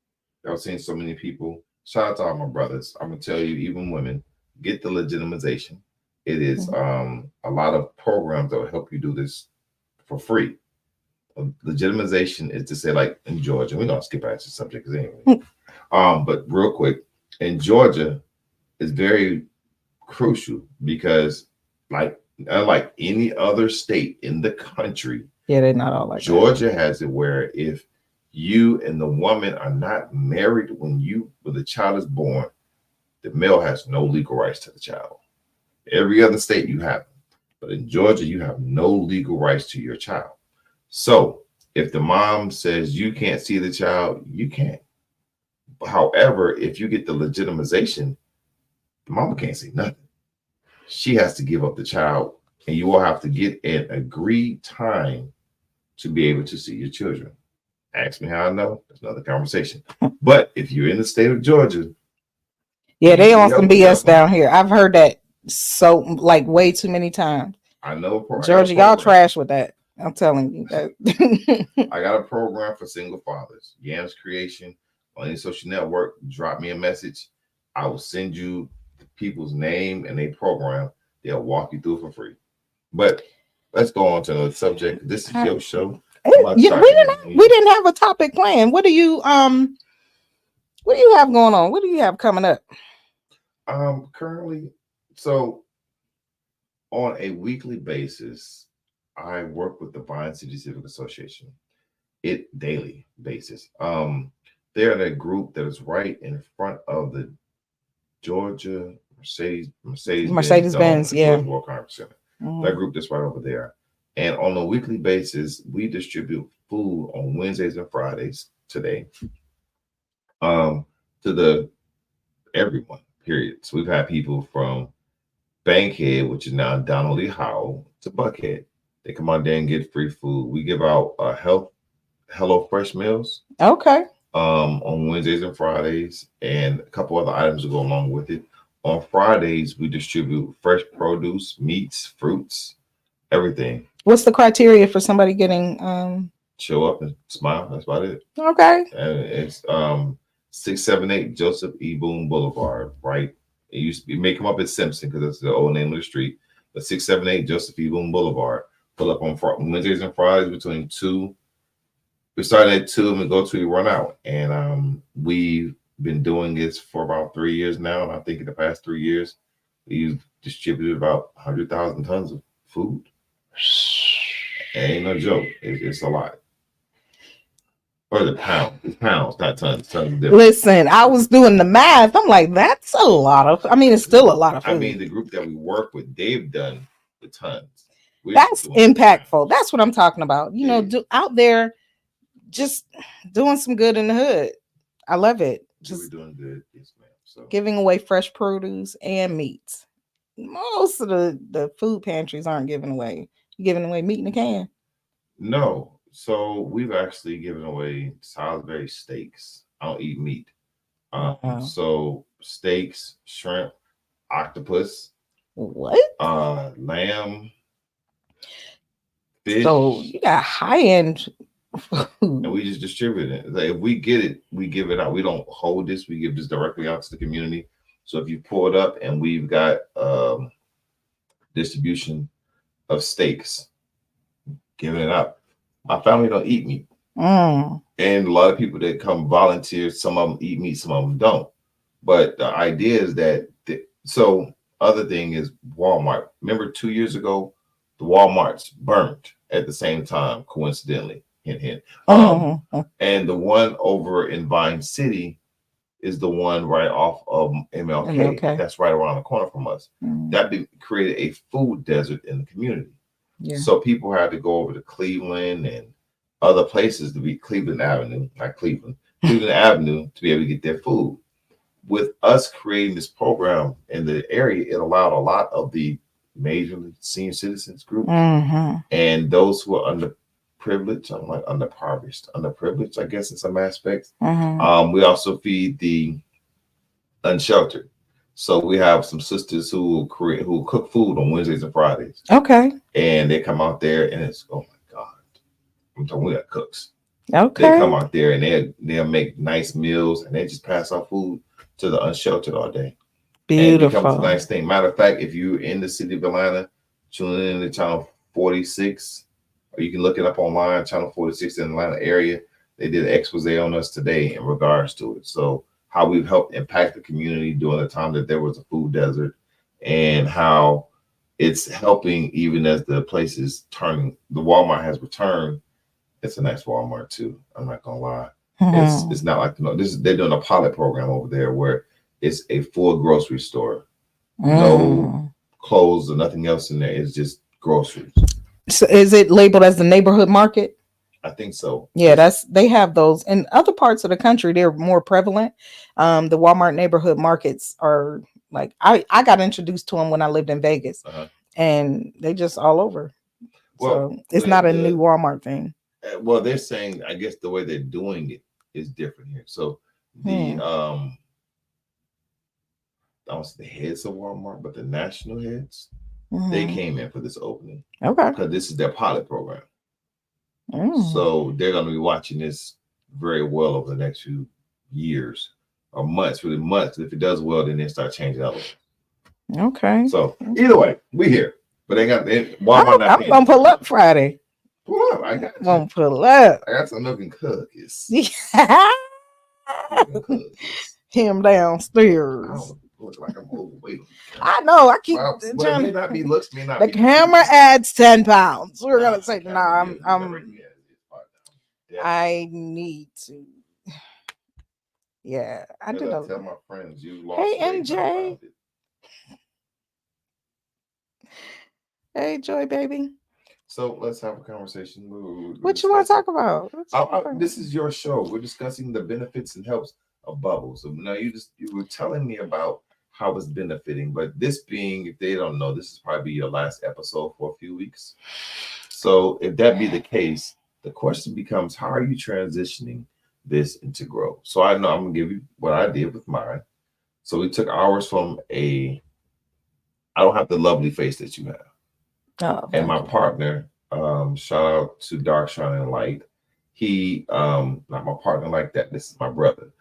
I've seen so many people. Shout out to all my brothers. I'm gonna tell you, even women, get the legitimization. It is a lot of programs that will help you do this for free. Legitimization is to say, like in Georgia, we're gonna skip past the subject because anyway. But real quick, in Georgia, is very crucial because, like, unlike any other state in the country, Yeah, they're not all like that. Georgia has it where if you and the woman are not married when the child is born, the male has no legal rights to the child. Every other state you have, but in Georgia you have no legal rights to your child. So if the mom says you can't see the child, you can't. However, if you get the legitimization, the mama can't see nothing. She has to give up the child, and you will have to get an agreed time to be able to see your children. Ask me how I know. That's another conversation. But if you're in the state of Georgia, Yeah, they easy on some up with that BS one. down here. I've heard that so like way too many times. I know. I got a Georgia, y'all program. trash with that. I'm telling you that. I got a program for single fathers. Yams Creation on any social network. Drop me a message. I will send you the people's name and a program. They'll walk you through it for free. But let's go on to another subject. This is your show. I'm about to Yeah, start getting we didn't have a topic planned. What do you have going on? What do you have coming up? currently, so on a weekly basis, I work with the Vine City Civic Association. It daily basis. They're in a group that is right in front of the Georgia Mercedes-Benz Dome Mercedes-Benz, and George yeah. World Conference Center. That Mhm. group that's right over there. And on a weekly basis, we distribute food on Wednesdays and Fridays today, um, to the everyone. Period. So we've had people from Bankhead, which is now Donald Lee Howell, to Buckhead. They come on there and get free food. We give out Hello Fresh meals Okay. on Wednesdays and Fridays, and a couple other items to go along with it. On Fridays, we distribute fresh produce, meats, fruits, everything. What's the criteria for somebody getting Show up and smile. That's about it. okay. And it's 678 Joseph E. Boone Boulevard, right? It used to be may come up as Simpson because that's the old name of the street, but 678 Joseph E. Boone Boulevard. Pull up on Wednesdays and Fridays between 2. We start at 2 and we go till we run out. And we've been doing this for about 3 years now. And I think in the past 3 years, we've distributed about 100,000 tons of food. It ain't no joke. It's a lot. Or the pound. It's pounds, not tons. Tons different. Listen, I was doing the math. I'm like, that's a lot of. I mean, it's still a lot of food. I mean, the group that we work with, they've done the tons. That's impactful. That's what I'm talking about. You know, out there, just doing some good in the hood. I love it. Just doing good, yes, ma'am. So giving away fresh produce and meats. Most of the food pantries aren't giving away. You're giving away meat in a can. No. So we've actually given away Salisbury steaks. I don't eat meat. So steaks, shrimp, octopus. What? Lamb, fish. So you got high end food. And we just distribute it. Like if we get it, we give it out. We don't hold this. We give this directly out to the community. So if you pull it up, and we've got distribution of steaks, giving it out. My family don't eat meat. And a lot of people that come volunteer, some of them eat meat, some of them don't. But the idea is that, so other thing is Walmart. Remember 2 years ago, the Walmarts burned at the same time, coincidentally. Hint, hint. And the one over in Vine City is the one right off of MLK. That's right around the corner from us. That created a food desert in the community. Yeah. So people had to go over to Cleveland and other places to be Cleveland Avenue Avenue to be able to get their food. With us creating this program in the area, it allowed a lot of the major senior citizens groups and those who are underprivileged, I'm like underprivileged, I guess in some aspects. We also feed the unsheltered. So we have some sisters who cook food on Wednesdays and Fridays. Okay. And they come out there and it's, oh my God. I'm talking, we got cooks. Okay. They come out there and they'll make nice meals and they just pass out food to the unsheltered all day. Beautiful. And it becomes a nice thing. Matter of fact, if you're in the city of Atlanta, tune in to channel 46, or you can look it up online, channel 46 in the Atlanta area. They did an expose on us today in regards to it. So how we've helped impact the community during the time that there was a food desert, and how it's helping even as the place is turning. The Walmart has returned. It's a nice Walmart too. I'm not gonna lie. It's not like they're doing a pilot program over there where it's a full grocery store, no clothes or nothing else in there. It's just groceries. So is it labeled as the neighborhood market? I think so. Yeah, they have those in other parts of the country. They're more prevalent. The Walmart neighborhood markets are like I got introduced to them when I lived in Vegas, and they just all over. Well, so it's not a new Walmart thing. Well, they're saying, I guess the way they're doing it is different here. So the I don't say the heads of Walmart, but the national heads, they came in for this opening. Okay, because this is their pilot program. So they're going to be watching this very well over the next few years or months, really months. If it does well, then they start changing out. Okay. So either way, we here, but they got Walmart. I'm gonna pull up Friday. Pull up. I got you. Gonna pull up. I got some milk cookies. Him downstairs. Look like I'm overweight. I know. I keep trying. May not be looks. May not. The camera adds 10 pounds. We're gonna say no. I need to. Yeah, I did. Tell my friends you lost. Hey MJ. Hey, Joy, baby. So let's have a conversation. We're What you want to discussing. talk about? This is your show. We're discussing the benefits and helps of bubbles. So now you were telling me about how it's benefiting, but this being, if they don't know, this is probably your last episode for a few weeks. So if that be the case, the question becomes, how are you transitioning this into growth? So I know I'm gonna give you what I did with mine. So we took ours from I don't have the lovely face that you have. Oh, And my thank you. partner, shout out to Dark Shining Light. He not my partner like that. This is my brother.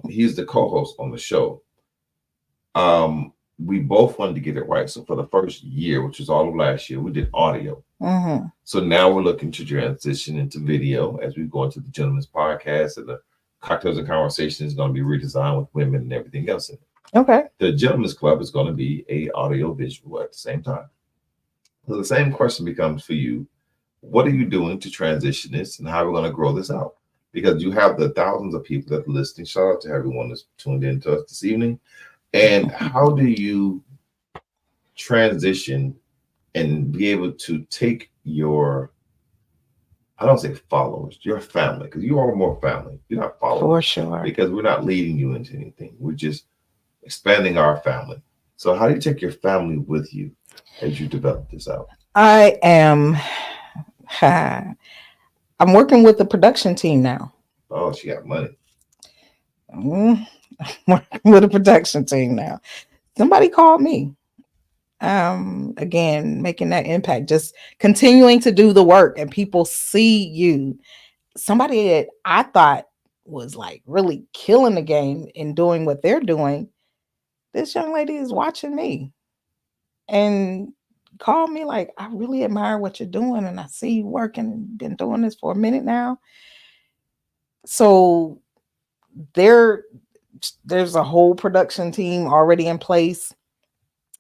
He's the co-host on the show. We both wanted to get it right. So for the first year, which was all of last year, we did audio. Mm-hmm. So now we're looking to transition into video as we go into the Gentleman's Podcast, and the Cocktails and Conversation is going to be redesigned with women and everything else in it. Okay. The Gentleman's Club is going to be a audio visual at the same time. So the same question becomes for you: what are you doing to transition this, and how are we going to grow this out? Because you have the thousands of people that are listening. Shout out to everyone that's tuned in to us this evening. And how do you transition and be able to take your, I don't say followers, your family, because you are more family. You're not followers. For sure. Because we're not leading you into anything. We're just expanding our family. So how do you take your family with you as you develop this out? I am. I'm working with the production team now. Oh, she got money. Mm, working with a production team now. Somebody called me. Again, making that impact, just continuing to do the work, and people see you. Somebody that I thought was like really killing the game and doing what they're doing. This young lady is watching me and called me like, I really admire what you're doing, and I see you working and been doing this for a minute now. So there's a whole production team already in place.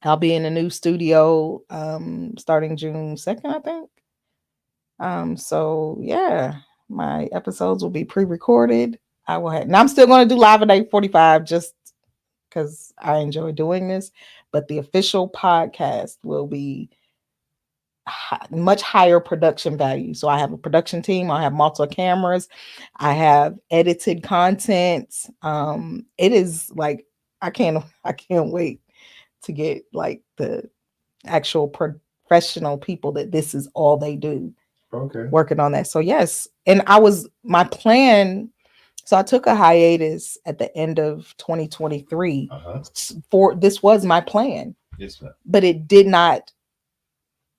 I'll be in a new studio starting June 2nd, I think. So yeah, my episodes will be pre-recorded. I will have, and I'm still going to do live at 8:45 just because I enjoy doing this. But the official podcast will be much higher production value. So I have a production team. I have multiple cameras. I have edited content. It is like I can't wait to get like the actual professional people that this is all they do. Okay. Working on that. So yes, and my plan. So I took a hiatus at the end of 2023 for this was my plan. Yes, ma'am. But it did not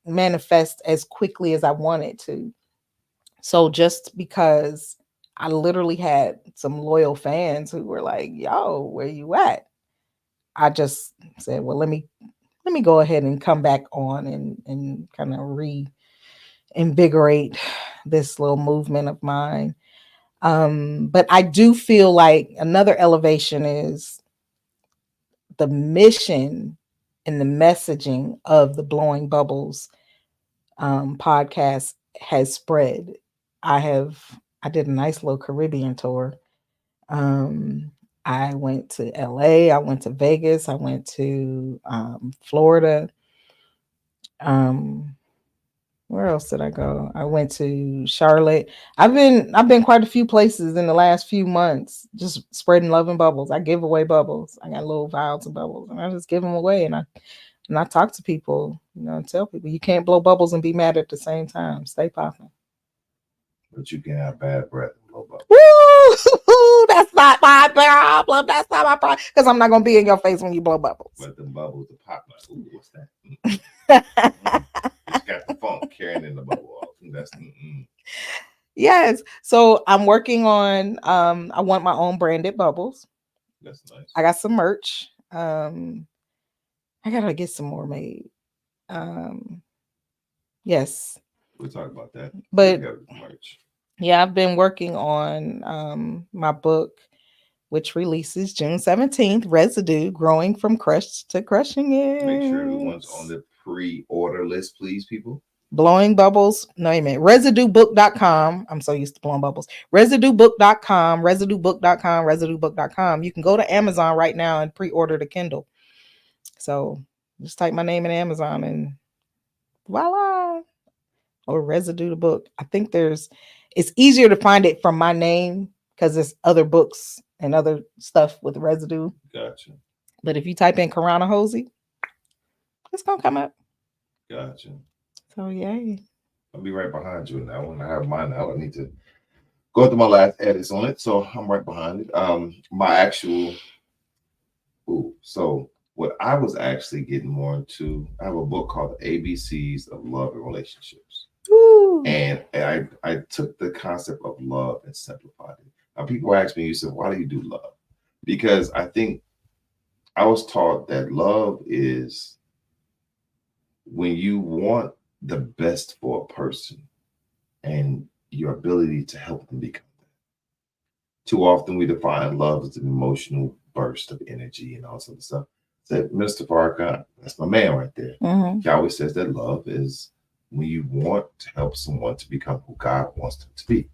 manifest as quickly as I wanted to. So just because I literally had some loyal fans who were like, "Yo, where you at?" I just said, "Well, let me go ahead and come back on and kind of reinvigorate this little movement of mine." But I do feel like another elevation is the mission and the messaging of the Blowing Bubbles podcast has spread. I did a nice little Caribbean tour. I went to LA, I went to Vegas, I went to Florida. Where else did I go? I went to Charlotte. I've been quite a few places in the last few months, just spreading love and bubbles. I give away bubbles. I got little vials of bubbles, and I just give them away. And I talk to people, and tell people you can't blow bubbles and be mad at the same time. Stay popping. But you can have bad breath and blow bubbles. Woo! That's not my problem. That's not my problem. Because I'm not gonna be in your face when you blow bubbles. But the bubbles, the pop, like, ooh, what's that? It's got the funk carrying in the bubble. That's Yes. So I'm working on. I want my own branded bubbles. That's nice. I got some merch. I gotta get some more made. Yes. We'll talk about that. But merch. Yeah, I've been working on my book, which releases June 17th, Residue, Growing from Crush to Crushing It. Make sure everyone's on the pre-order list, please, people. Blowing Bubbles. No, wait a minute. ResidueBook.com. I'm so used to blowing bubbles. ResidueBook.com, ResidueBook.com, ResidueBook.com. You can go to Amazon right now and pre-order the Kindle. So just type my name in Amazon and voila, or Residue the book. I think it's easier to find it from my name because there's other books and other stuff with Residue. Gotcha. But if you type in Karana Hosey, it's gonna come up. Gotcha. So yay. I'll be right behind you now. When I have mine out, I need to go through my last edits on it. So I'm right behind it. My actual so what I was actually getting more into, I have a book called The ABCs of Love and Relationships. Ooh. And I took the concept of love and simplified it. Now people ask me, you said, why do you do love? Because I think I was taught that love is when you want the best for a person and your ability to help them become that. Too often we define love as an emotional burst of energy and all sorts of stuff. Said Mr. Farrakhan, that's my man right there. Mm-hmm. He always says that love is when you want to help someone to become who God wants them to be.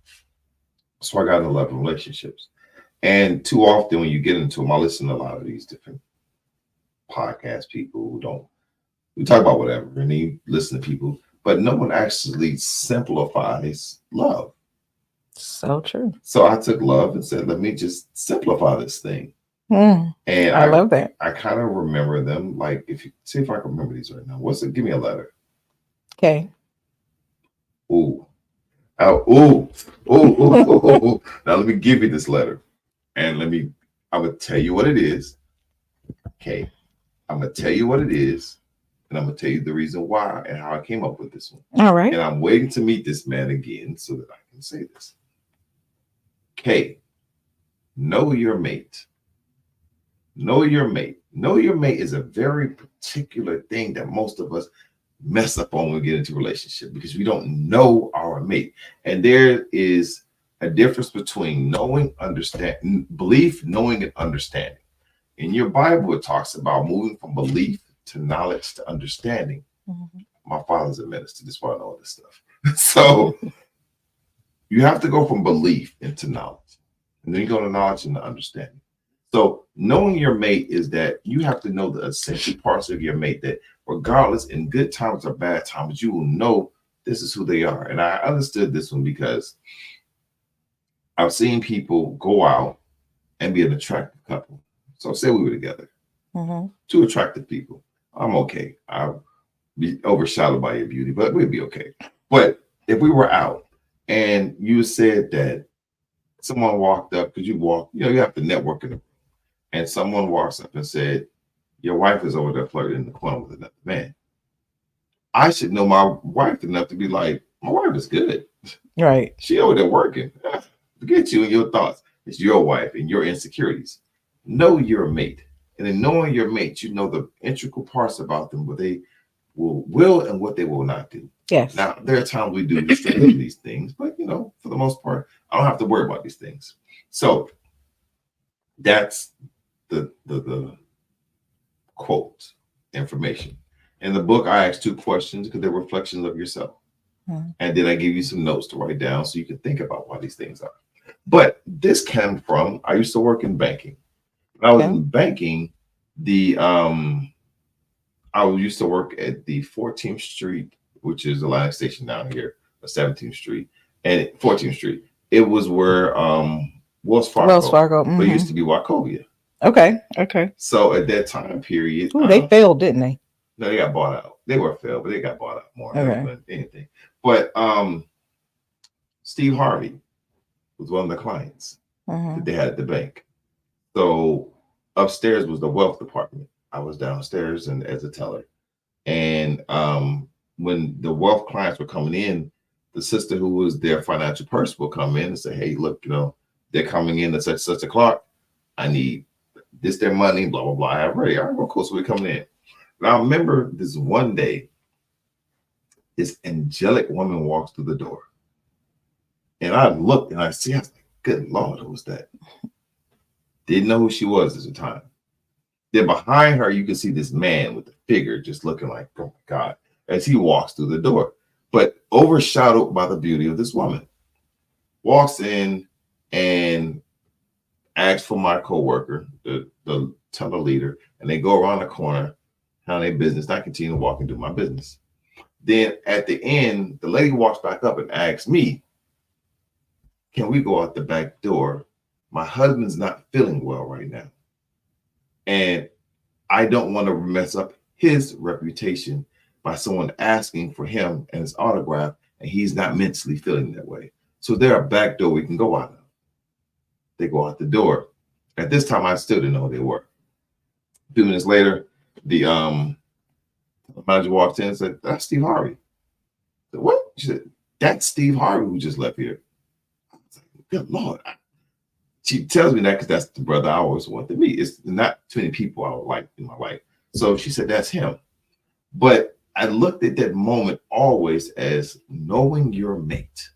So I got into love and relationships. And too often when you get into them, I listen to a lot of these different podcast people we talk about whatever, and you listen to people, but no one actually simplifies love. So true. So I took love and said, let me just simplify this thing. And I love that. I kind of remember them. Like, if you see if I can remember these right now. What's it? Give me a letter. Okay. Ooh. Ooh. Ooh. Now let me give you this letter. And I would tell you what it is. Okay. I'm going to tell you what it is. And I'm going to tell you the reason why and how I came up with this one. All right. And I'm waiting to meet this man again so that I can say this. K. Know your mate. Know your mate. Know your mate is a very particular thing that most of us mess up on when we get into a relationship because we don't know our mate. And there is a difference between knowing, belief, knowing, and understanding. In your Bible, it talks about moving from belief to knowledge to understanding. Mm-hmm. My father's a minister. That's why I know all this stuff. So you have to go from belief into knowledge. And then you go to knowledge and to understanding. So knowing your mate is that you have to know the essential parts of your mate that regardless in good times or bad times, you will know this is who they are. And I understood this one because I've seen people go out and be an attractive couple. So say we were together, two attractive people. I'm okay. I'll be overshadowed by your beauty, but we'd be okay. But if we were out and you said that someone walked up, because you have to network in the room, and someone walks up and said, your wife is over there flirting in the corner with another man. I should know my wife enough to be like, my wife is good. Right. She over there working. Forget you and your thoughts. It's your wife and your insecurities. Know your mate. And in knowing your mate, you know the integral parts about them, what they will and what they will not do. Yes. Now, there are times we do these things, but for the most part, I don't have to worry about these things. So that's the quote information. In the book, I asked 2 questions because they're reflections of yourself. And then I give you some notes to write down so you can think about what these things are. But this came from, I used to work in banking. When I was in banking, I used to work at the 14th Street, which is the line station down here, 17th Street, and 14th Street. It was where Wells Fargo, but it used to be Wachovia. Okay. So at that time period, they failed, didn't they? No, they got bought out. They were failed, but they got bought out more than anything. But Steve Harvey was one of the clients that they had at the bank. So upstairs was the wealth department. I was downstairs and as a teller. And when the wealth clients were coming in, the sister who was their financial person will come in and say, hey, look, they're coming in at such o'clock. I need this, their money, blah, blah, blah. I have ready. All right, well, cool. So we're coming in. And I remember this one day, this angelic woman walks through the door. And I looked and I was like, good Lord, who was that? Didn't know who she was at the time. Then behind her, you can see this man with the figure just looking like, oh my God, as he walks through the door, but overshadowed by the beauty of this woman. Walks in and asks for my coworker, the teller leader, and they go around the corner. handle their business. I continue to walk and do my business. Then at the end, the lady walks back up and asks me, can we go out the back door? My husband's not feeling well right now. And I don't want to mess up his reputation by someone asking for him and his autograph, and he's not mentally feeling that way. So there a back door we can go out of. They go out the door. At this time, I still didn't know who they were. A few minutes later, the manager walked in and said, that's Steve Harvey. I said, what? She said, that's Steve Harvey who just left here. I was like, good Lord. She tells me that because that's the brother I always wanted to meet. It's not too many people I would like in my life. So she said, that's him. But I looked at that moment always as knowing your mate.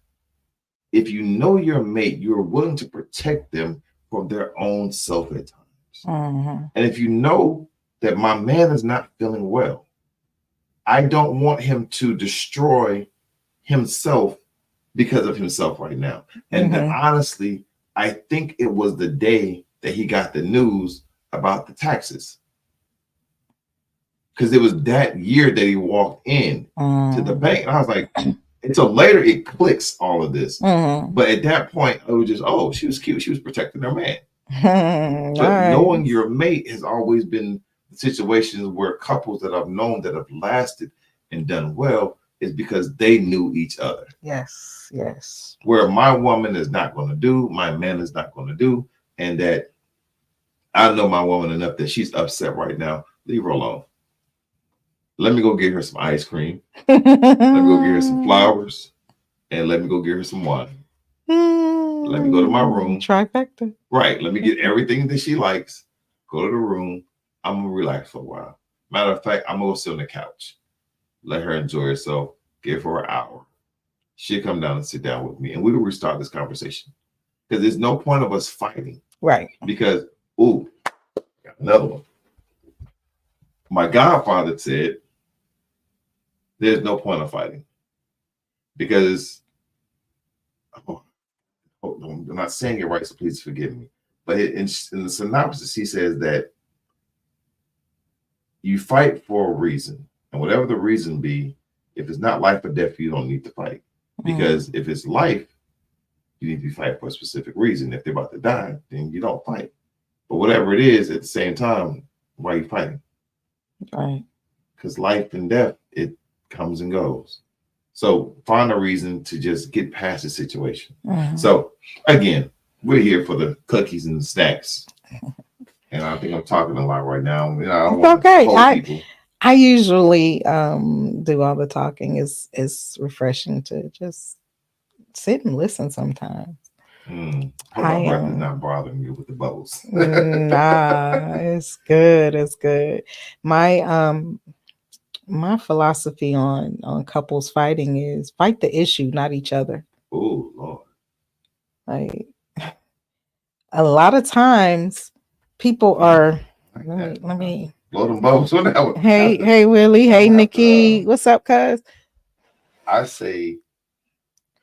If you know your mate, you're willing to protect them from their own self at times. Mm-hmm. And if you know that my man is not feeling well, I don't want him to destroy himself because of himself right now. And honestly, I think it was the day that he got the news about the taxes. Because it was that year that he walked in to the bank. And I was like, and so later it clicks all of this. But at that point, I was just, oh, she was cute. She was protecting her man. But knowing your mate has always been situations where couples that I've known that have lasted and done well is because they knew each other. Yes, yes. Where my woman is not going to do, my man is not going to do, and that I know my woman enough that she's upset right now. Leave her alone. Let me go get her some ice cream. Let me go get her some flowers, and let me go get her some wine. Let me go to my room. Trifecta. Right. Let me get everything that she likes. Go to the room. I'm going to relax for a while. Matter of fact, I'm going to sit on the couch. Let her enjoy herself. Give her an hour. She'll come down and sit down with me, and we will restart this conversation. Because there's no point of us fighting. Right. Because, ooh, got another one. My godfather said, there's no point of fighting. Because, I'm not saying it right, so please forgive me. But in the synopsis, he says that you fight for a reason. And whatever the reason be, if it's not life or death, you don't need to fight. Because if it's life, you need to be fighting for a specific reason. If they're about to die, then you don't fight. But whatever it is, at the same time, why are you fighting? Right. Because life and death, it comes and goes. So find a reason to just get past the situation. So again, we're here for the cookies and the snacks. And I think I'm talking a lot right now. You know, I don't want to hold people. I usually do all the talking. It's refreshing to just sit and listen sometimes. My breath is not bothering you with the bubbles. Nah, it's good. It's good. My philosophy on couples fighting is fight the issue, not each other. Oh Lord. Like a lot of times people are let me blow them bubbles on that one. Hey Willie, hey Nikki. What's up, cuz? I say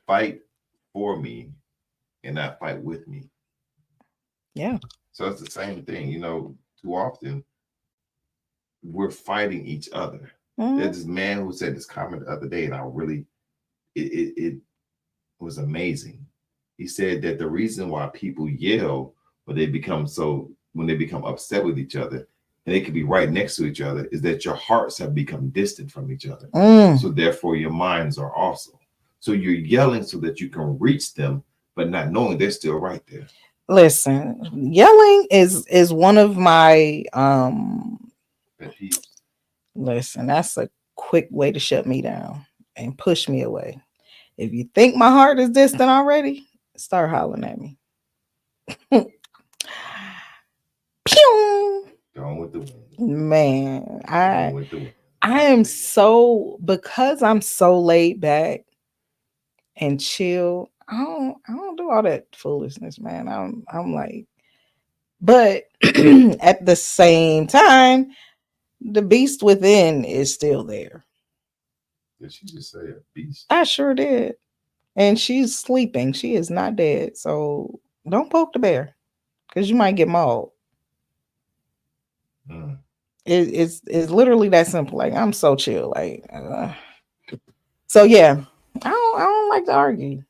fight for me and not fight with me. Yeah. So it's the same thing, you know, too often we're fighting each other. There's this man who said this comment the other day, and I really, it was amazing. He said that the reason why people yell when they become upset with each other, and they could be right next to each other, is that your hearts have become distant from each other. So therefore your minds are also. So you're yelling so that you can reach them, but not knowing they're still right there. Listen, yelling is one of my pet peeves. Listen, that's a quick way to shut me down and push me away. If you think my heart is distant already, start hollering at me. Pew! Gone with the wind. Man, I am so, because I'm so laid back and chill. I don't do all that foolishness, man. I'm like, but at the same time, the beast within is still there. Did she just say a beast? I sure did. And she's sleeping. She is not dead. So don't poke the bear because you might get mauled. It's literally that simple. Like I'm so chill. Like so yeah. I don't like to argue.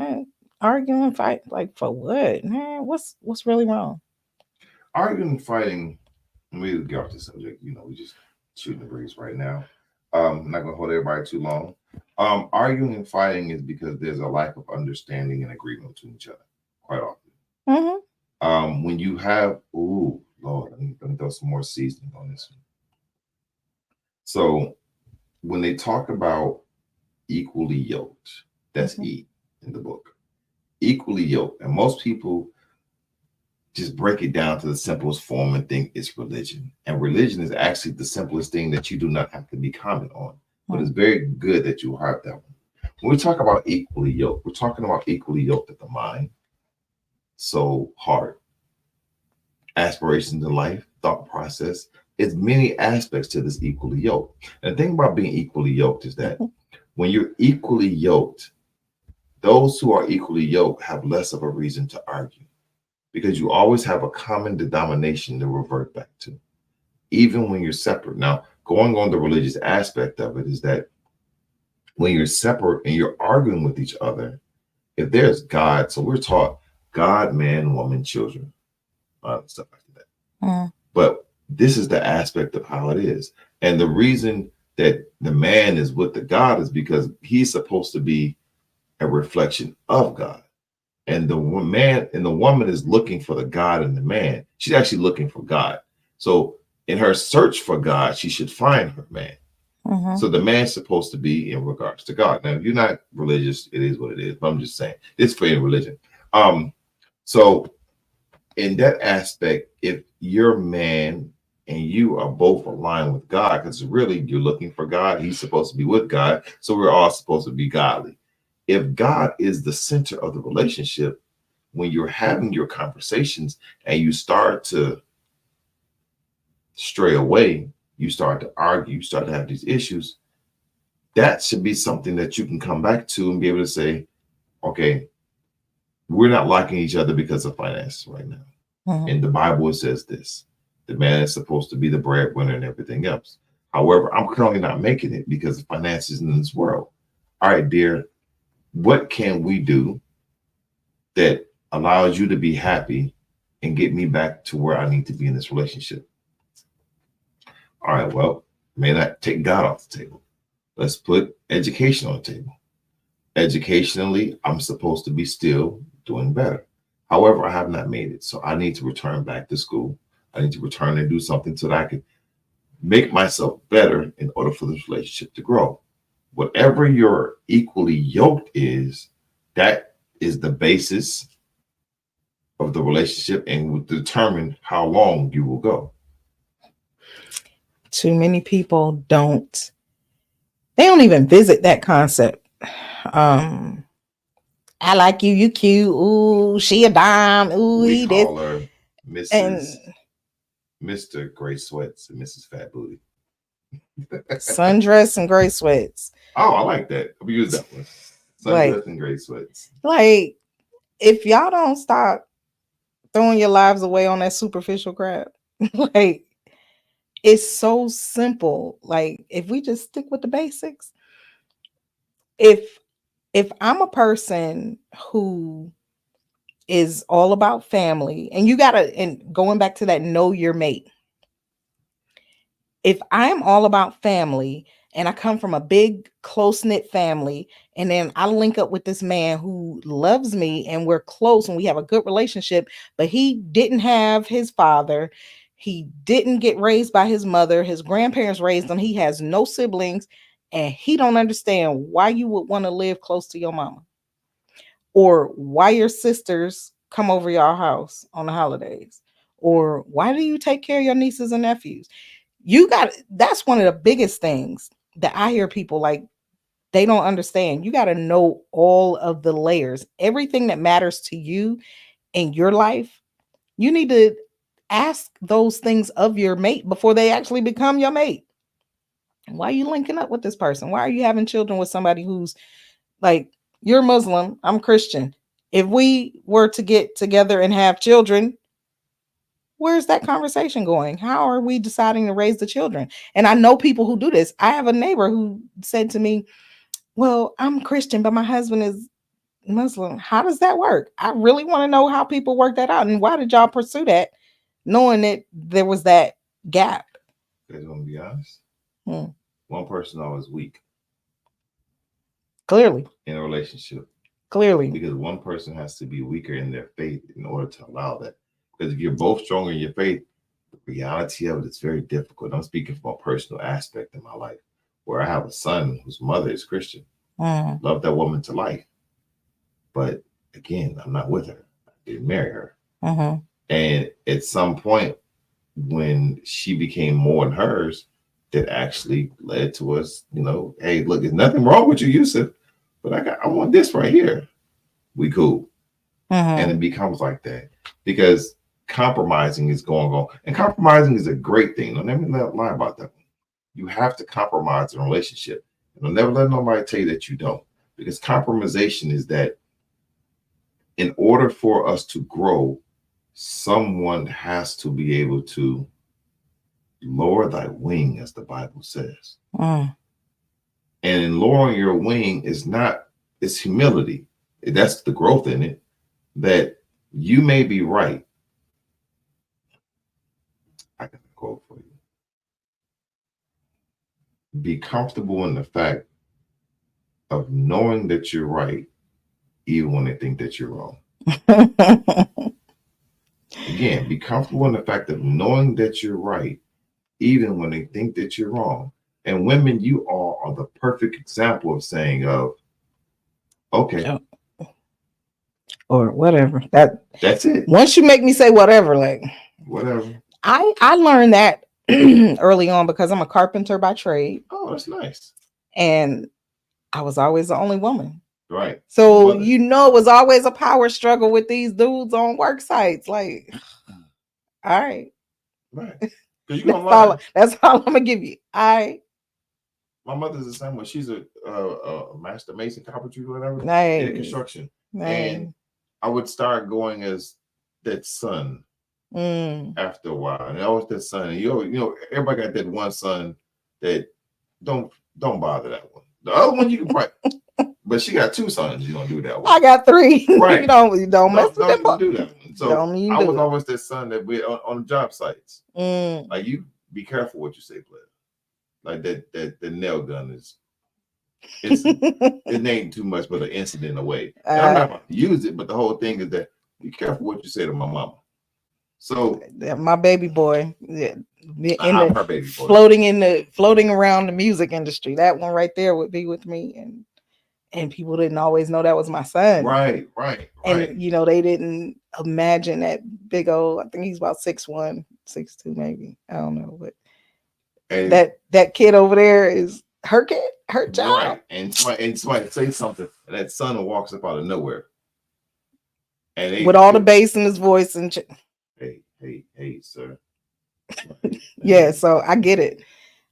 Eh, argue and fight like for what? Man, what's really wrong? Arguing and fighting, we get off the subject. We just shooting the breeze right now. I'm not gonna hold everybody too long. Arguing and fighting is because there's a lack of understanding and agreement between each other quite often. Hmm. When you have, ooh, Lord, let me throw some more seasoning on this one. So when they talk about equally yoked, that's Mhm. E in the book. Equally yoked, and most people just break it down to the simplest form and think it's religion. And religion is actually the simplest thing that you do not have to be common on. But it's very good that you have that one. When we talk about equally yoked, we're talking about equally yoked at the mind, soul, heart, aspirations in life, thought process. It's many aspects to this equally yoked. And the thing about being equally yoked is that when you're equally yoked, those who are equally yoked have less of a reason to argue because you always have a common denomination to revert back to, even when you're separate. Now, going on the religious aspect of it is that when you're separate and you're arguing with each other, if there's God, so we're taught God, man, woman, children, stuff like that. Mhm. But this is the aspect of how it is. And the reason that the man is with the God is because he's supposed to be a reflection of God. And the man and the woman is looking for the God in the man. She's actually looking for God. So in her search for God, she should find her man. Mhm. So the man's supposed to be in regards to God. Now, if you're not religious, it is what it is. But I'm just saying it's for any religion. So in that aspect, if your man and you are both aligned with God, because really you're looking for God, he's supposed to be with God. So we're all supposed to be godly. If God is the center of the relationship, when you're having your conversations and you start to stray away, you start to argue, you start to have these issues, that should be something that you can come back to and be able to say, okay, we're not liking each other because of finances right now. Mhm. In the Bible, it says this: the man is supposed to be the breadwinner and everything else. However, I'm currently not making it because of finances in this world. All right, dear, what can we do that allows you to be happy and get me back to where I need to be in this relationship? All right, well, may not take God off the table. Let's put education on the table. Educationally, I'm supposed to be still doing better. However, I have not made it. So I need to return back to school. I need to return and do something so that I can make myself better in order for this relationship to grow. Whatever your equally yoked is, that is the basis of the relationship and will determine how long you will go. Too many people don't. They don't even visit that concept. Um, I like you. You cute. Ooh, she a dime. Ooh, We he this call her and Mrs. Mr. Gray Sweats and Mrs. Fat Booty. sundress and gray sweats. Oh, I like that. We use that one. Like, Sundress and gray sweats. like if y'all don't stop throwing your lives away on that superficial crap, like it's so simple. Like if we just stick with the basics, if I'm a person who is all about family, and you gotta, and going back to that, know your mate. If I'm all about family and I come from a big close knit family, and then I link up with this man who loves me and we're close and we have a good relationship, but he didn't have his father, he didn't get raised by his mother, his grandparents raised him, he has no siblings, and he don't understand why you would want to live close to your mama or why your sisters come over your house on the holidays or why do you take care of your nieces and nephews. You got, that's one of the biggest things that I hear people like they don't understand. You got to know all of the layers, everything that matters to you in your life. You need to ask those things of your mate before they actually become your mate. Why are you linking up with this person? Why are you having children with somebody who's like, you're Muslim, I'm Christian? If we were to get together and have children, where's that conversation going? How are we deciding to raise the children? And I know people who do this. I have a neighbor who said to me, well, I'm Christian, but my husband is Muslim. How does that work? I really want to know how people work that out. And why did y'all pursue that, knowing that there was that gap? Because I'm gonna be honest, Hmm. one person always weak Clearly, in a relationship. clearly. Because one person has to be weaker in their faith in order to allow that. Because if you're both stronger in your faith, the reality of it is very difficult. I'm speaking from a personal aspect in my life, where I have a son whose mother is Christian. Love that woman to life. But again, I'm not with her. I didn't marry her. And at some point, when she became more than hers, that actually led to us, hey, look, there's nothing wrong with you, Yusef, but I want this right here. We cool. And it becomes like that because compromising is going on. And compromising is a great thing. Don't let me lie about that one. You have to compromise in a relationship. And I'll never let nobody tell you that you don't. Because compromisation is that in order for us to grow, someone has to be able to lower thy wing, as the Bible says. And in lowering your wing it's humility. That's the growth in it, that you may be right. I got a quote for you. Be comfortable in the fact of knowing that you're right, even when they think that you're wrong. Again, be comfortable in the fact of knowing that you're right, even when they think that you're wrong. And women, you all are the perfect example of saying, okay. Or whatever. That's it. Once you make me say whatever, like whatever. I learned that early on because I'm a carpenter by trade. Oh, that's nice. And I was always the only woman. Right. So it was always a power struggle with these dudes on work sites. Like, all right. Right. Because you're gonna learn. That's all I'm gonna give you. My mother's the same way. She's a master mason, carpentry, whatever, in construction. And I would start going as that son after a while. And I was that son. And everybody got that one son that don't bother that one. The other one you can probably but she got two sons, you don't do that one. I got three. Right. you don't mess with them. Don't do that one. So I was always that son that we on job sites. Like, you be careful what you say, player. Like that the nail gun it ain't too much but an incident away. I'm not about to use it, but the whole thing is that be careful what you say to my mama. So my baby boy, her baby boy. floating around the music industry. That one right there would be with me, and people didn't always know that was my son. Right. And they didn't imagine that big old. I think he's about 6'1", 6'2", maybe. I don't know, but that kid over there is her kid, her child. Right. And somebody say something, and that son walks up out of nowhere, and with all the bass in his voice and. Hey, sir. Yeah, so I get it.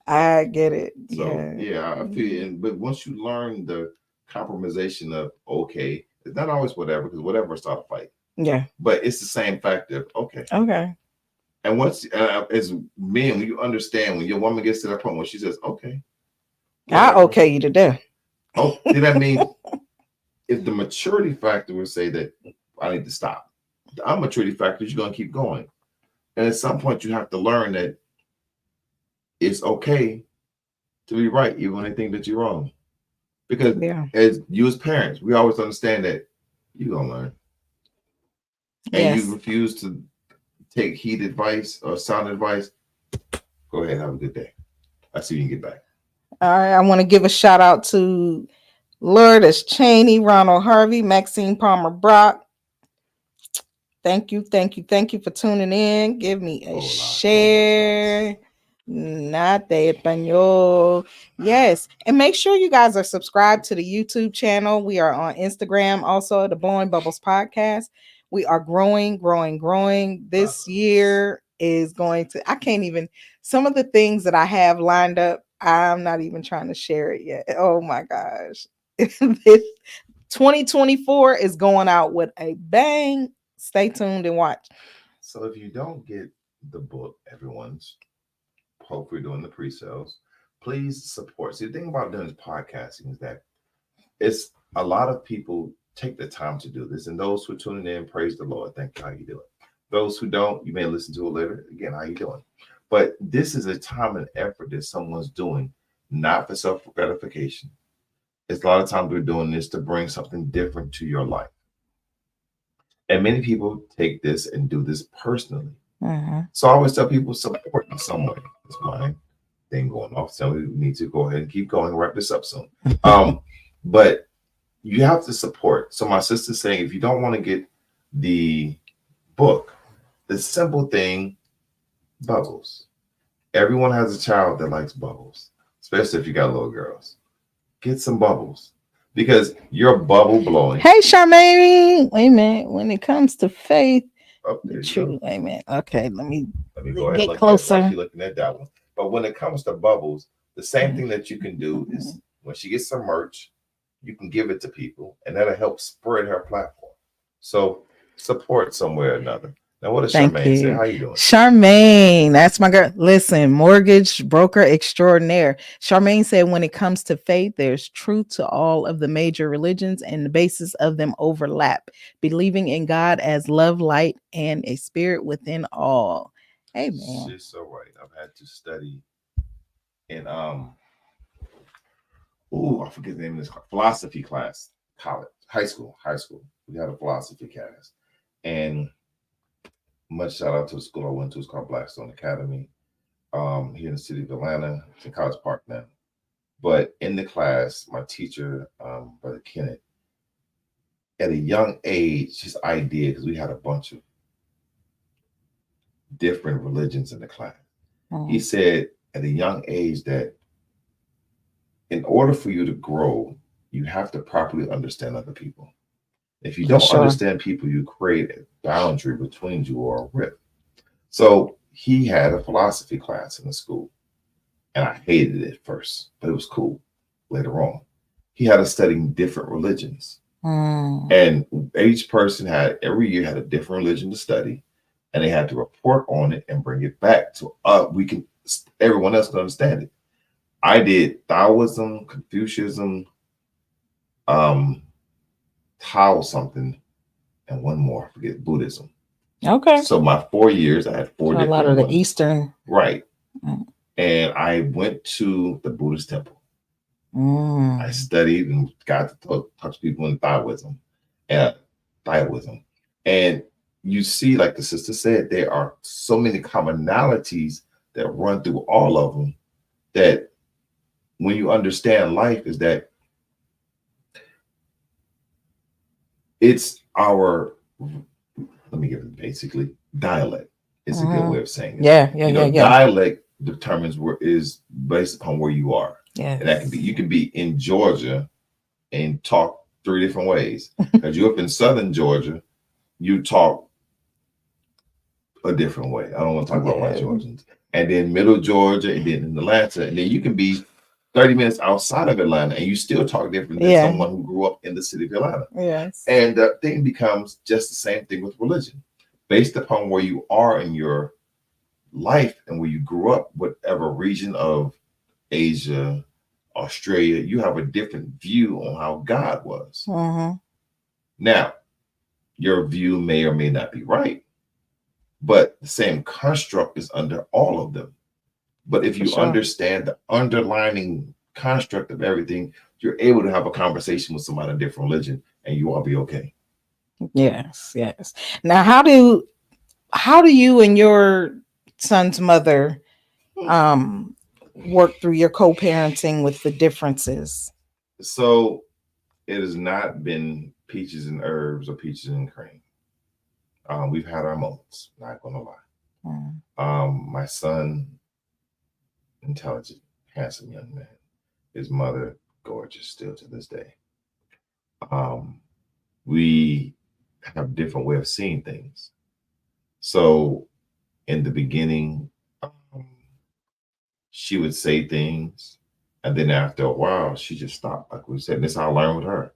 So yeah, I feel. But once you learn the compromisation of okay, it's not always whatever, because whatever start a fight. Yeah, but it's the same factor. Okay. And once as men, when you understand, when your woman gets to that point where she says, "Okay," I okay you to death. Oh, did that mean if the maturity factor would say that I need to stop? The immaturity factor is you're gonna keep going. And at some point, you have to learn that it's okay to be right, even when they think that you're wrong. Because as parents, we always understand that you're going to learn. And you refuse to take heat advice or sound advice. Go ahead, have a good day. I'll see you when you get back. All right, I want to give a shout out to Lourdes Cheney, Ronald Harvey, Maxine Palmer Brock. Thank you for tuning in. Give me a share. Not de español. Yes. And make sure you guys are subscribed to the YouTube channel. We are on Instagram, also the Blowing Bubbles Podcast. We are growing. This year is going to, I can't even, some of the things that I have lined up, I'm not even trying to share it yet. Oh my gosh. 2024 is going out with a bang. Stay tuned and watch. So if you don't get the book. Everyone's hopefully doing the pre-sales. Please support. See, the thing about doing this podcasting is that it's a lot of people take the time to do this, and those who are tuning in, praise the Lord. Thank you. How you doing? Those who don't, you may listen to it later. Again, how you doing? But this is a time and effort that someone's doing, not for self gratification. It's a lot of times we're doing this to bring something different to your life. And many people take this and do this personally. So I always tell people support in some way. It's my thing going off. So we need to go ahead and keep going, wrap this up soon. But you have to support. So my sister's saying if you don't want to get the book, the simple thing, bubbles. Everyone has a child that likes bubbles, especially if you got little girls. Get some bubbles because you're bubble blowing. Hey, Charmaine. Wait a minute. When it comes to faith, True. Wait a minute. Okay, let me go ahead. get closer. She's looking at that one. But when it comes to bubbles, the same thing that you can do is when she gets some merch, you can give it to people, and that'll help spread her platform. So support somewhere or another. Now, what does Charmaine say? How you doing? Charmaine, that's my girl. Listen, mortgage broker extraordinaire. Charmaine said, when it comes to faith, there's truth to all of the major religions, and the basis of them overlap. Believing in God as love, light, and a spirit within all. Amen. She's so right. I've had to study in I forget the name of this philosophy class, high school. We had a philosophy class, and much shout out to the school I went to. It's called Blackstone Academy, here in the city of Atlanta. It's in College Park now. But in the class, my teacher, Brother Kenneth, at a young age, his idea, because we had a bunch of different religions in the class. He said at a young age that in order for you to grow, you have to properly understand other people. If you don't understand people, you create a boundary between you or a rift. So he had a philosophy class in the school, and I hated it at first, but it was cool later on. He had us studying different religions. And each person every year had a different religion to study, and they had to report on it and bring it back to everyone else can understand it. I did Taoism, Confucianism, Tao something, and one more, I forget, Buddhism. Okay. So my 4 years, I had four different a lot of the Eastern. Right. And I went to the Buddhist temple. I studied and got to talk to people in Taoism. And you see, like the sister said, there are so many commonalities that run through all of them that when you understand life is that it's our, let me give it basically, dialect is a good way of saying it. Yeah. Dialect determines is based upon where you are. Yeah. And that can be, you can be in Georgia and talk 3 different ways. Because you're up in southern Georgia, you talk a different way. I don't want to talk about white Georgians. And then middle Georgia, and then in Atlanta, and then you can be 30 minutes outside of Atlanta and you still talk different than someone who grew up in the city of Atlanta. Yes. And the thing becomes just the same thing with religion. Based upon where you are in your life and where you grew up, whatever region of Asia, Australia, you have a different view on how God was. Now, your view may or may not be right, but the same construct is under all of them. But if you understand the underlining construct of everything, you're able to have a conversation with somebody in a different religion and you all be okay. Yes. Now, how do you and your son's mother work through your co-parenting with the differences? So it has not been peaches and herbs or peaches and cream. We've had our moments, not gonna lie. My son, intelligent, handsome young man. His mother, gorgeous still to this day. We have a different way of seeing things. So in the beginning, she would say things, and then after a while, she just stopped. Like we said, and this is how I learned with her.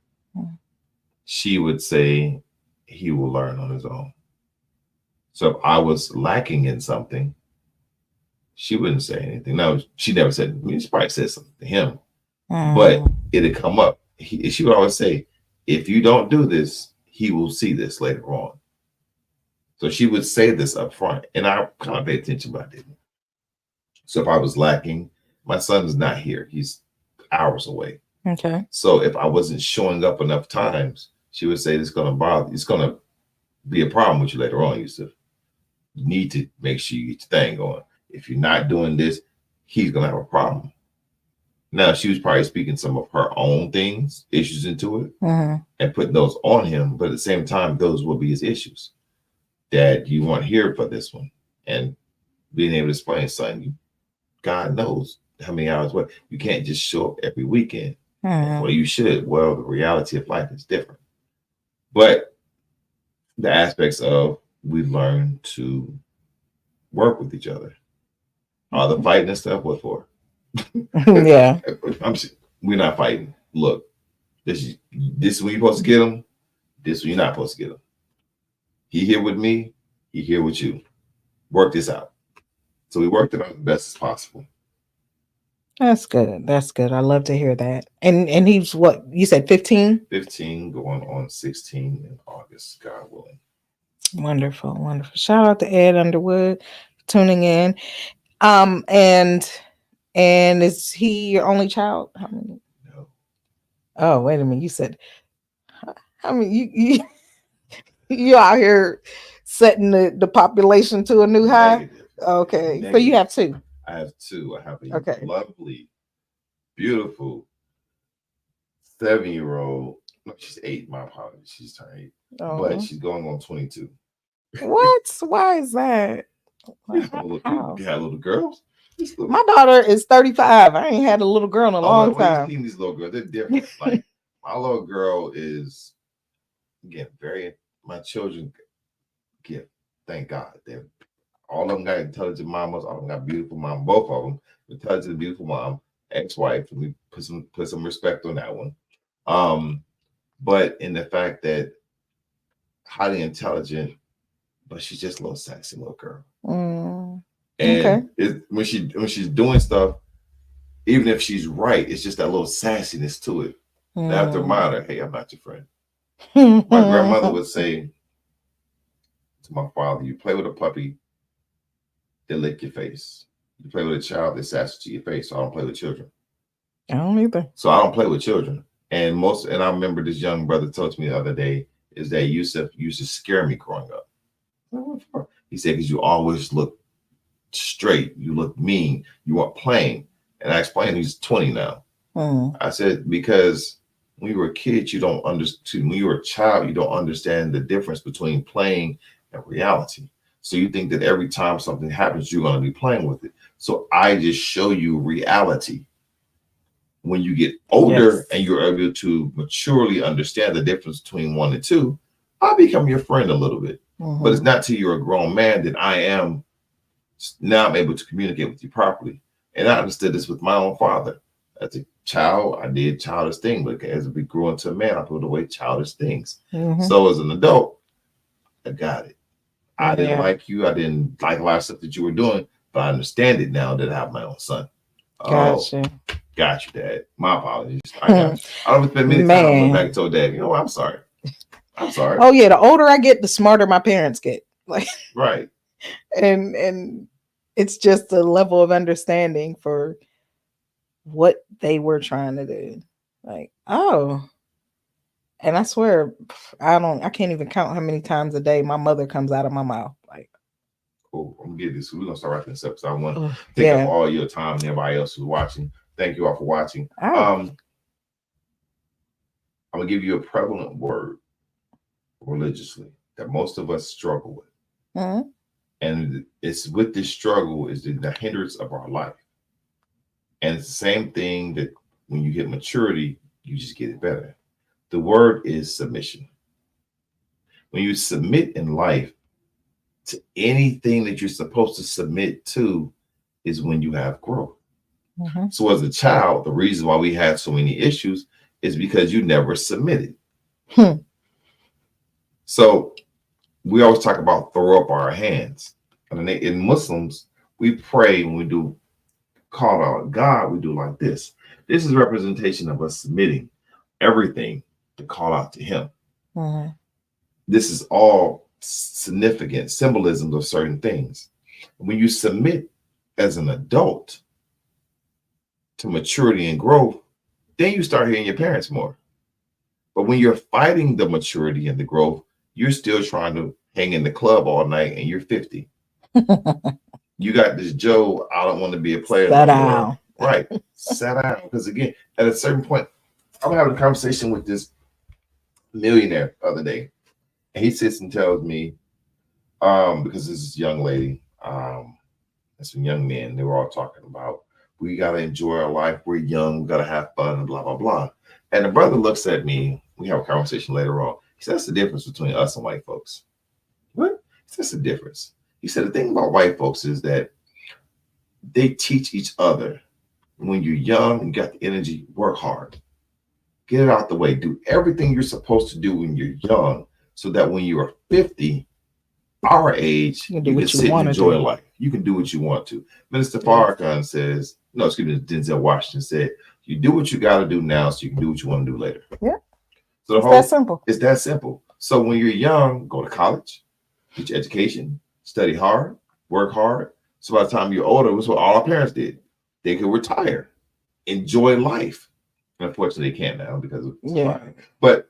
She would say, he will learn on his own. So if I was lacking in something, she wouldn't say anything. No, she never said. I mean, she probably said something to him, but it'd come up. She would always say, "If you don't do this, he will see this later on." So she would say this up front, and I kind of paid attention, but I didn't. So if I was lacking, my son's not here; he's hours away. Okay. So if I wasn't showing up enough times, she would say, "It's going to bother. It's going to be a problem with you later on, Yusef. You need to make sure you get your thing going. If you're not doing this, he's going to have a problem." Now, she was probably speaking some of her own things, issues into it, and putting those on him. But at the same time, those will be his issues. Dad, you weren't here for this one. And being able to explain, son, God knows how many hours. What you can't just show up every weekend. Well, you should. Well, the reality of life is different. But the aspects of we learn to work with each other. All the fighting and stuff, what for? Yeah. We're not fighting. Look, this is when you're supposed to get them. This is when you're not supposed to get them. He here with me. He here with you. Work this out. So we worked it out the best as possible. That's good. That's good. I love to hear that. And he's what you said, 15? 15 going on 16 in August, God willing. Wonderful, wonderful. Shout out to Ed Underwood tuning in. And is he your only child? How many? No. Oh, wait a minute. You said how many you out here setting the population to a new high? Negative. Okay. Negative. So you have 2. I have 2. I have a lovely, beautiful 7-year-old. No, she's 8. My apologies. She's turned 8. But she's going on 22. What? Why is that? You got little girls. My daughter is 35. I ain't had a little girl in a long time. You've seen these little girls. They're different. Like my little girl is, again, my children get, thank God. All of them got intelligent mamas. All of them got beautiful mom. Both of them intelligent, beautiful mom, ex-wife. And we put some respect on that one. But in the fact that highly intelligent, but she's just a little sassy little girl. And when she's doing stuff, even if she's right, it's just that little sassiness to it. I have to remind her, hey, I'm not your friend. My grandmother would say to my father, you play with a puppy, they lick your face. You play with a child, they sass to your face. So I don't play with children. I don't either. So I don't play with children. And I remember this young brother told me the other day is that Yusef used to scare me growing up. He said, because you always look straight, you look mean, you weren't playing. And I explained he's 20 now. I said, because when you were a kid, you don't understand. When you were a child, you don't understand the difference between playing and reality. So you think that every time something happens, you're going to be playing with it. So I just show you reality. When you get older and you're able to maturely understand the difference between 1 and 2, I'll become your friend a little bit. But it's not till you're a grown man that I'm able to communicate with you properly. And I understood this with my own father. As a child, I did childish things, but as we grew into a man, I put away childish things. So as an adult, I got it. I didn't like you. I didn't like a lot of stuff that you were doing, but I understand it now that I have my own son. Gotcha. Got you, Dad. My apologies. I got you. I don't spend many times went back and told Dad, you know what, I'm sorry. I'm sorry. Oh yeah, the older I get, the smarter my parents get. Like right. And it's just a level of understanding for what they were trying to do. Like, oh. And I swear, I can't even count how many times a day my mother comes out of my mouth. Like, cool. I'm gonna get this. We're gonna start wrapping this up because I want to take up all your time and everybody else who's watching. Thank you all for watching. I'm gonna give you a prevalent word religiously that most of us struggle with. And it's with this struggle is the hindrance of our life. And it's the same thing that when you hit maturity, you just get it better. The word is submission. When you submit in life to anything that you're supposed to submit to is when you have growth. So as a child, the reason why we had so many issues is because you never submitted. So we always talk about throw up our hands. And in Muslims, we pray when we do call out God, we do like this. This is representation of us submitting everything to call out to Him. Mm-hmm. This is all significant symbolisms of certain things. When you submit as an adult to maturity and growth, then you start hearing your parents more. But when you're fighting the maturity and the growth, you're still trying to hang in the club all night and you're 50. You got this Joe, I don't want to be a player Sit no more. down. Right. Sat down. Because again, at a certain point, I'm having a conversation with this millionaire the other day. And he sits and tells me, because this is young lady, and some young men, they were all talking about, we got to enjoy our life. We're young. We got to have fun and blah, blah, blah. And the brother looks at me. We have a conversation later on. He said, that's the difference between us and white folks. What? He said, that's the difference. He said, the thing about white folks is that they teach each other. When you're young, you got the energy, work hard. Get it out the way. Do everything you're supposed to do when you're young so that when you are 50, our age, you can sit and enjoy life. You can do what you want to. Minister Farrakhan says, no, excuse me, Denzel Washington said, you do what you got to do now so you can do what you want to do later. Yeah. So it's that simple. It's that simple. So when you're young, go to college, get your education, study hard, work hard. So by the time you're older, that's what all our parents did. They could retire, enjoy life. Unfortunately, they can't now because of fine. But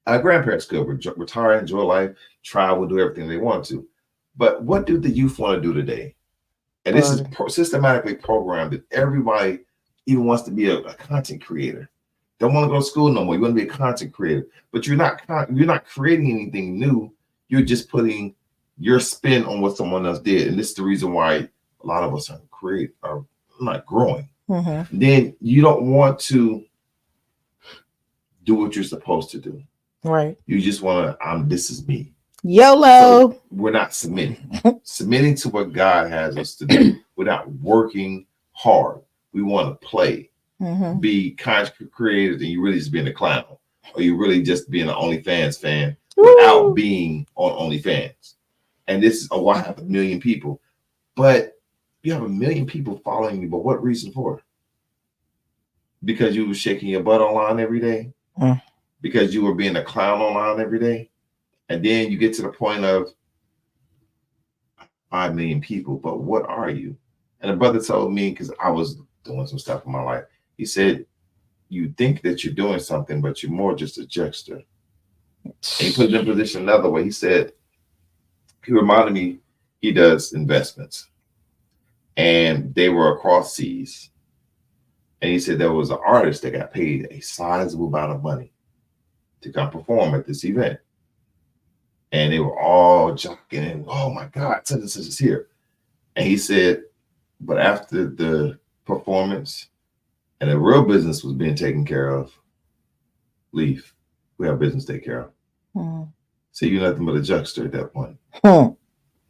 our grandparents could retire, enjoy life, travel, do everything they want to. But what do the youth want to do today? And this is systematically programmed that everybody even wants to be a content creator. Don't want to go to school no more. You want to be a content creator, but you're not creating anything new. You're just putting your spin on what someone else did, and this is the reason why a lot of us are not growing. Mm-hmm. Then you don't want to do what you're supposed to do. Right. You just want to. This is me. YOLO. So we're not submitting to what God has us to do. We're not working hard. We want to play, be content creators, and you really just being a clown, or you really just being an OnlyFans fan without being on OnlyFans. And this is, I have 1 million people, but you have 1 million people following you. But what reason for? Because you were shaking your butt online every day, because you were being a clown online every day, and then you get to the point of 5 million people. But what are you? And the brother told me, because I was doing some stuff in my life, he said, you think that you're doing something, but you're more just a jester. And he put it in position another way. He said, he reminded me, he does investments, and they were across seas. And he said there was an artist that got paid a sizable amount of money to come perform at this event. And they were all joking and, oh my God, such and such is here. And he said, but after the performance and the real business was being taken care of, leave. We have business to take care of. So you're nothing but a jokester at that point.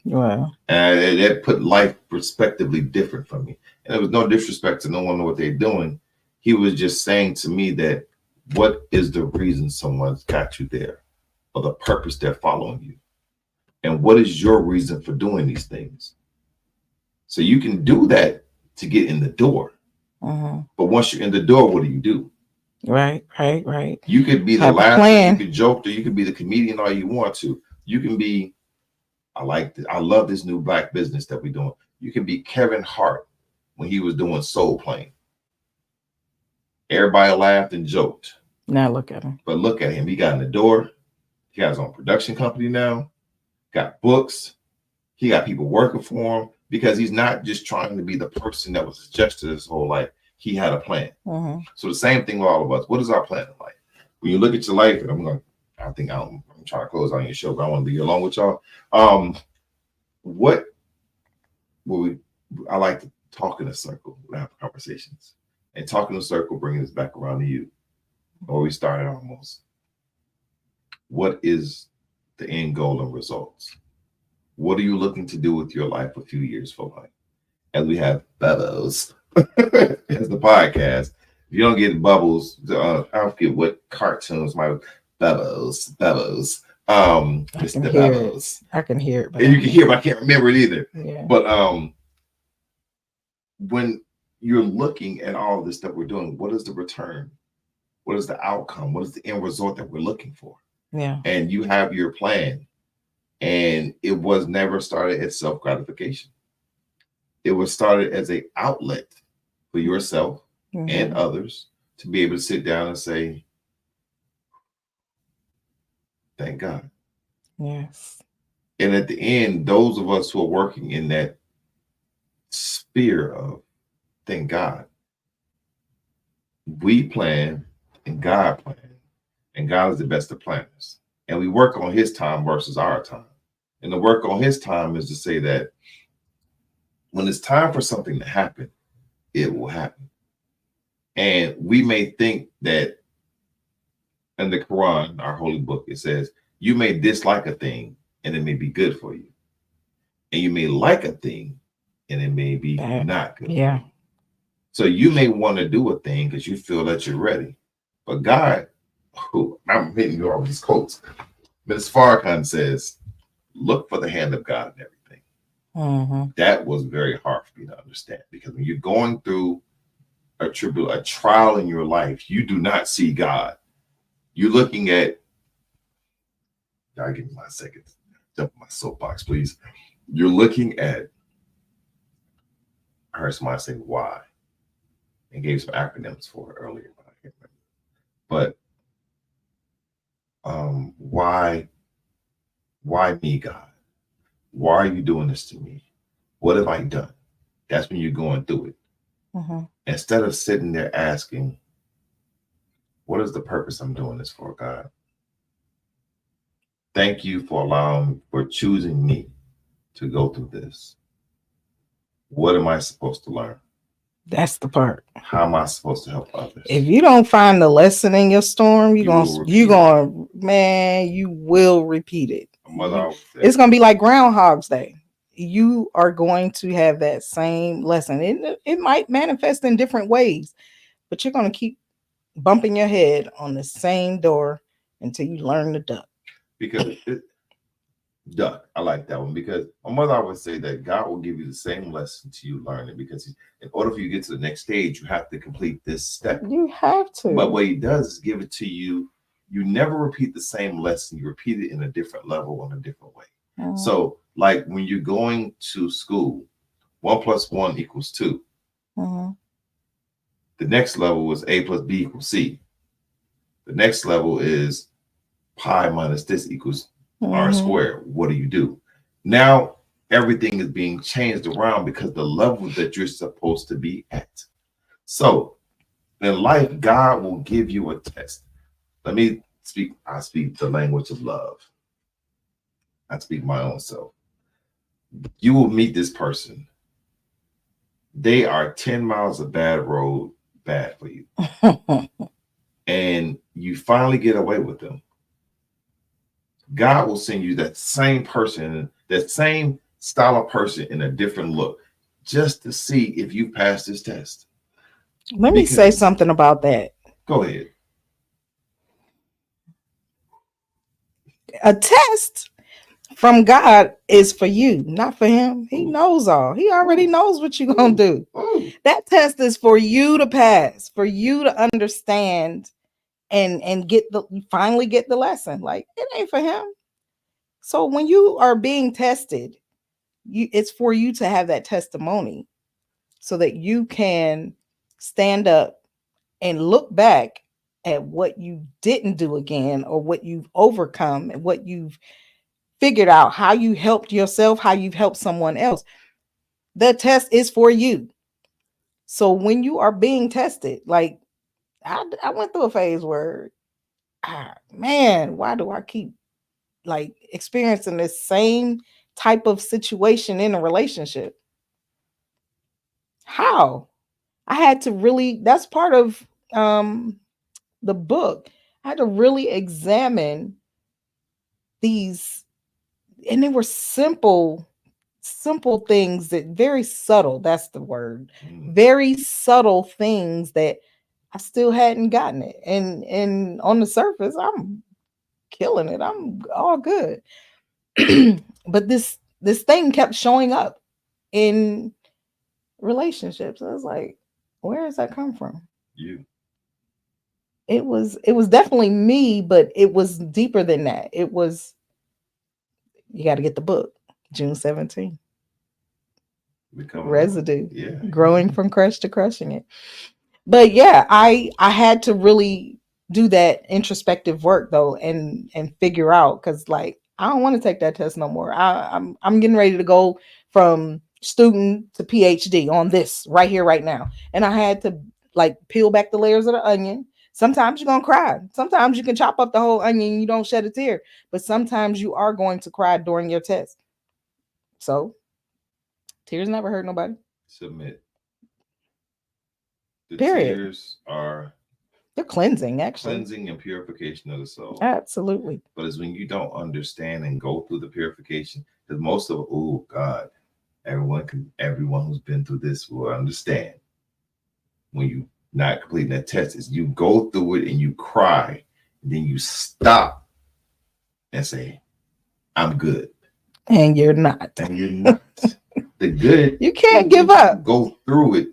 Wow. And that put life perspectively different for me. And there was no disrespect to no one know what they're doing. He was just saying to me that what is the reason someone's got you there, or the purpose they're following you? And what is your reason for doing these things? So you can do that to get in the door. But once you're in the door, what do? Right. You could be the laughter, you could joke, or you could be the comedian all you want to. You can be, I love this new black business that we're doing. You can be Kevin Hart when he was doing Soul Plane. Everybody laughed and joked. Now look at him. But look at him. He got in the door. He got his own production company now. Got books. He got people working for him, because he's not just trying to be the person that was suggested his whole life. He had a plan. So the same thing with all of us. What is our plan in life? When you look at your life, and I'm trying to close on your show, but I want to be along with y'all. I like to talk in a circle, have conversations, and talk in a circle, bringing this back around to you, where we started almost. What is the end goal and results? What are you looking to do with your life a few years from now? As we have Bubbles as the podcast. If you don't get Bubbles, I don't forget what cartoons might Bubbles. I Let's can step out hear of it. those. I can hear it, but And you can hear, but I can't remember it either. yeah. But when you're looking at all this stuff we're doing, what is the return? What is the outcome? What is the end result that we're looking for? Yeah. And you have your plan, and it was never started as self gratification. It was started as a outlet for yourself and Mm-hmm. others to be able to sit down and say, "Thank God." Yes. And at the end, those of us who are working in that sphere of thank God, we plan and God plan, and God is the best of planners. And we work on His time versus our time. And the work on His time is to say that when it's time for something to happen, it will happen. And we may think that in the Quran, our holy book, it says, you may dislike a thing and it may be good for you. And you may like a thing and it may be not good Yeah. for you. So you may want to do a thing because you feel that you're ready. But God, who I'm hitting you all with these quotes. Ms. Farrakhan says, look for the hand of God in everything. Mm-hmm. That was very hard for me to understand because when you're going through a trial in your life, you do not see God. You're looking at, y'all give me my second, jump my soapbox, please. You're looking at, I heard somebody say why and gave some acronyms for it earlier, but I can't remember. But why me, God? Why are you doing this to me? What have I done? That's when you're going through it. Mm-hmm. Instead of sitting there asking, what is the purpose I'm doing this for, God? Thank you for choosing me to go through this. What am I supposed to learn? That's the part. How am I supposed to help others? If you don't find the lesson in your storm, you will repeat it. It's gonna be like Groundhog's Day. You are going to have that same lesson. It might manifest in different ways, but you're gonna keep bumping your head on the same door until you learn to duck. Because duck, I like that one because my mother always say that God will give you the same lesson to you learn it because in order for you to get to the next stage, you have to complete this step. You have to. But what He does is give it to you. You never repeat the same lesson. You repeat it in a different level in a different way. Mm-hmm. So, like when you're going to school, 1 + 1 = 2. Mm-hmm. The next level is A + B = C. The next level is pi minus this equals R squared. What do? Now everything is being changed around because the level that you're supposed to be at. So in life, God will give you a test. Let me speak. I speak the language of love. I speak my own self. You will meet this person. They are 10 miles of bad road, bad for you. And you finally get away with them. God will send you that same person, that same style of person in a different look, just to see if you pass this test. Let me say something about that. Go ahead. A test from God is for you, not for him. He knows all. He already knows what you're going to do. That test is for you to pass, for you to understand and finally get the lesson. Like, it ain't for him. So when you are being tested, it's for you to have that testimony so that you can stand up and look back at what you didn't do again or what you've overcome and what you've figured out, how you helped yourself, how you've helped someone else. The test is for you. So when you are being tested, like I went through a phase where, man, why do I keep like experiencing this same type of situation in a relationship? How? I had to really, that's part of the book. I had to really examine these, and they were simple things that very subtle, that's the word. Very subtle things that I still hadn't gotten it. And on the surface, I'm killing it. I'm all good. But this thing kept showing up in relationships. I was like, where does that come from? You. It was definitely me, but it was deeper than that. It was, you got to get the book. June 17th. Becoming Residue. yeah. Growing from crush to crushing it. But yeah, I had to really do that introspective work though, and figure out, because like I don't want to take that test no more. I'm getting ready to go from student to PhD on this right here right now, and I had to like peel back the layers of the onion. Sometimes you're gonna cry. Sometimes you can chop up the whole onion and you don't shed a tear. But sometimes you are going to cry during your test. So tears never hurt nobody. Submit. The Period. tears are They're cleansing, actually. cleansing and purification of the soul. Absolutely. But it's when you don't understand and go through the purification, because most of, oh God, everyone who's been through this will understand. When you not completing that test, is you go through it and you cry, and then you stop and say, I'm good. And you're not. And you're not. The good. You can't give up. Go through it.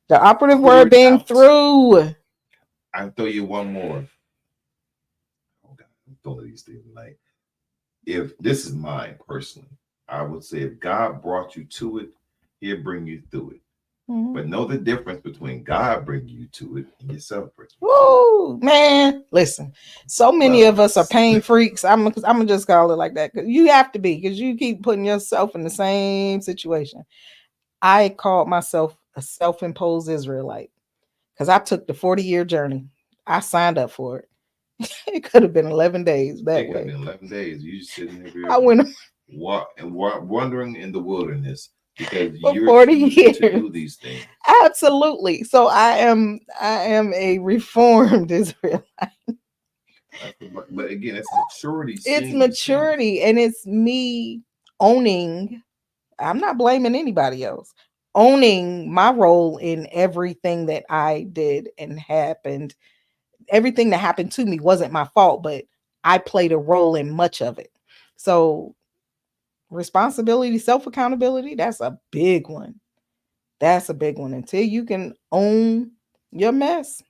The operative word being through. I'll throw you one more. Oh God, I'm throwing these things tonight. If this is mine personally, I would say if God brought you to it, he'll bring you through it. Mm-hmm. But know the difference between God bringing you to it and yourself bringing you. Woo, man. Listen, so many of us are pain freaks. I'm gonna just call it like that. You have to be, because you keep putting yourself in the same situation. I called myself a self-imposed Israelite because I took the 40-year journey. I signed up for it. It could have been 11 days that way. It could have been 11 days. You just sitting there. I went wandering in the wilderness because for you're 40 years to do these things. Absolutely. So I am a reformed Israelite. But again, it's maturity. It's maturity, and it's me owning. I'm not blaming anybody else. Owning my role in everything that I did and happened. Everything that happened to me wasn't my fault, but I played a role in much of it. So responsibility, self-accountability, that's a big one. That's a big one. Until you can own your mess.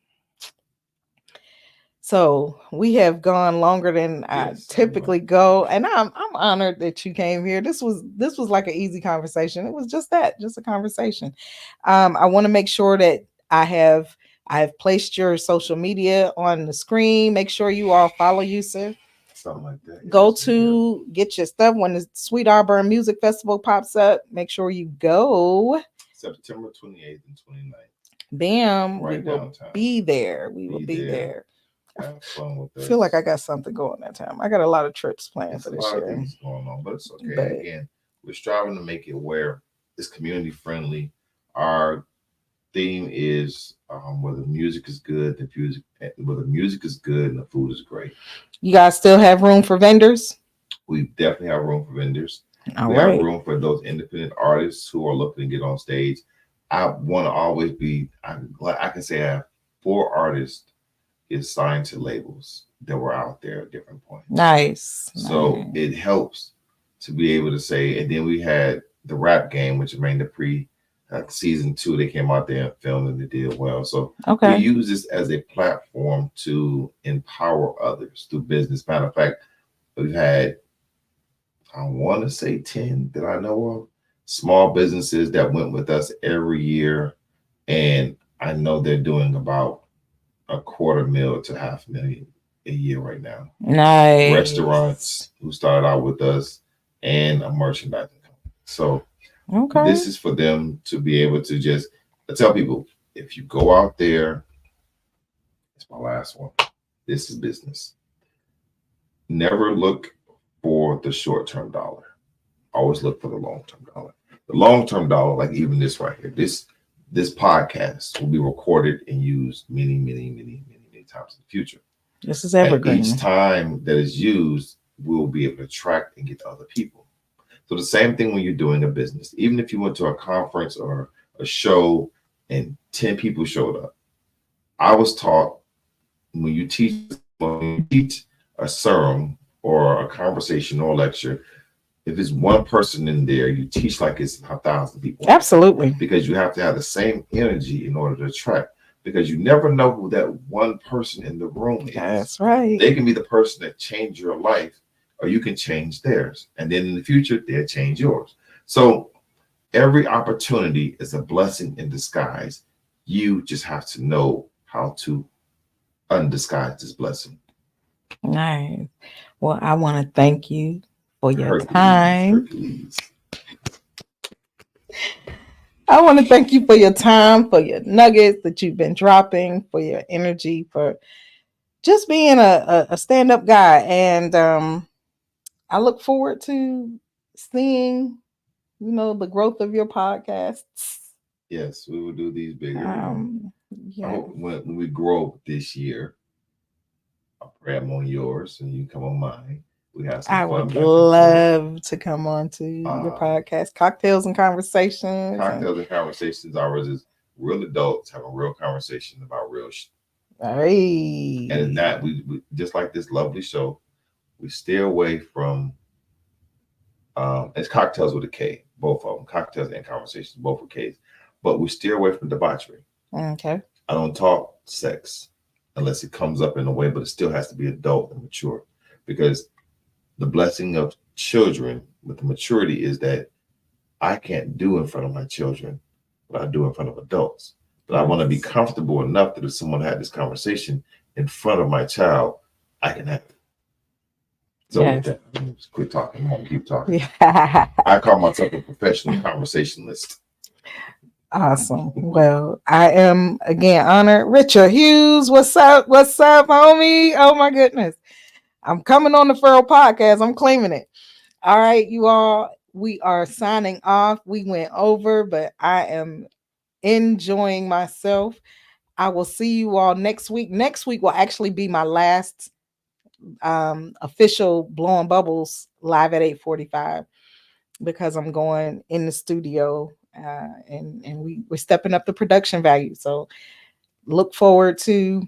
So we have gone longer than I typically go, and I'm honored that you came here. This was like an easy conversation. It was just a conversation. I want to make sure that I have placed your social media on the screen. Make sure you all follow Yusef. Something like that. Go to get your stuff when the Sweet Auburn Music Festival pops up. Make sure you go. September 28th and 29th. Bam. Right, we will be there. We will be there. Have fun with this. I feel like I got something going that time. I got a lot of trips planned for this year. A lot of things going on, but it's okay. But again, we're striving to make it where it's community friendly. Our theme is where the music is good, where the music is good and the food is great. You guys still have room for vendors? We definitely have room for vendors. We have room for those independent artists who are looking to get on stage. I want to always be. I can say I have 4 artists is signed to labels that were out there at different points. Nice. So it helps to be able to say, and then we had the rap game, which remained the season 2. They came out there and filmed and they did well. So we use this as a platform to empower others through business. Matter of fact, we've had, I want to say 10 that I know of, small businesses that went with us every year. And I know they're doing about $250,000 to $500,000 a year right now. Nice. Restaurants who started out with us and a merchandising company. So this is for them to be able to just tell people, if you go out there, it's my last one. This is business. Never look for the short-term dollar. Always look for the long-term dollar. The long-term dollar, like even this right here, this podcast will be recorded and used many times in the future. This is evergreen. And each time that is used, we'll be able to attract and get other people. So the same thing when you're doing a business. Even if you went to a conference or a show and 10 people showed up, I was taught when you teach a serum or a conversation or a lecture, if it's one person in there, you teach like it's 1,000 people. Absolutely. Because you have to have the same energy in order to attract. Because you never know who that one person in the room is. That's right. They can be the person that changed your life, or you can change theirs. And then in the future, they'll change yours. So every opportunity is a blessing in disguise. You just have to know how to undisguise this blessing. Nice. Well, I want to thank you for your Hercules, time. Hercules. I want to thank you for your time, for your nuggets that you've been dropping, for your energy, for just being a stand-up guy. And I look forward to seeing, the growth of your podcasts. Yes, we will do these bigger. Yeah. I hope when we grow this year, I'll pray I'm on yours and you come on mine. We have some I fun. would love to come on to your podcast, Cocktails and Conversations. Cocktails and Conversations. Ours is real adults having real conversation about real shit. Hey. And in that, we just like this lovely show, we stay away from it's cocktails with a K, both of them, Cocktails and Conversations, both with K's. But we steer away from debauchery. Okay. I don't talk sex unless it comes up in a way, but it still has to be adult and mature. Because the blessing of children with the maturity is that I can't do in front of my children what I do in front of adults. But I want to be comfortable enough that if someone had this conversation in front of my child, I can have it. So with that, just quit talking. I won't keep talking. I call myself a professional conversationalist. Awesome. Well, I am again honored. Richard Hughes, what's up? What's up, homie? Oh my goodness. I'm coming on the Furrow Podcast. I'm claiming it. All right, you all. We are signing off. We went over, but I am enjoying myself. I will see you all next week. Next week will actually be my last official Blowing Bubbles live at 8:45 because I'm going in the studio and we're stepping up the production value. So look forward to.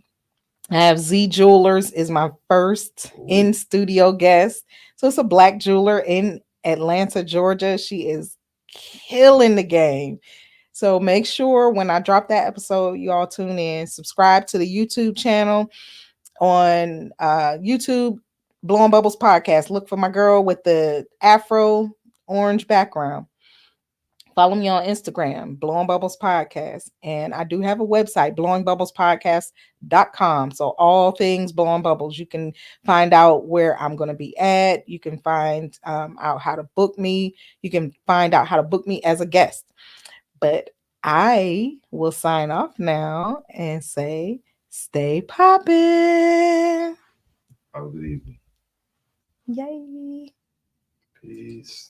I have Z Jewelers is my first in studio guest. So it's a black jeweler in Atlanta, Georgia. She is killing the game. So make sure when I drop that episode, you all tune in, subscribe to the YouTube channel on YouTube, Blowing Bubbles Podcast. Look for my girl with the Afro orange background. Follow me on Instagram, Blowing Bubbles Podcast. And I do have a website, blowingbubbles.podcast.com. So all things Blowing Bubbles. You can find out where I'm going to be at. You can find out how to book me. You can find out how to book me as a guest. But I will sign off now and say, stay poppin'. Have a good evening. Yay. Peace.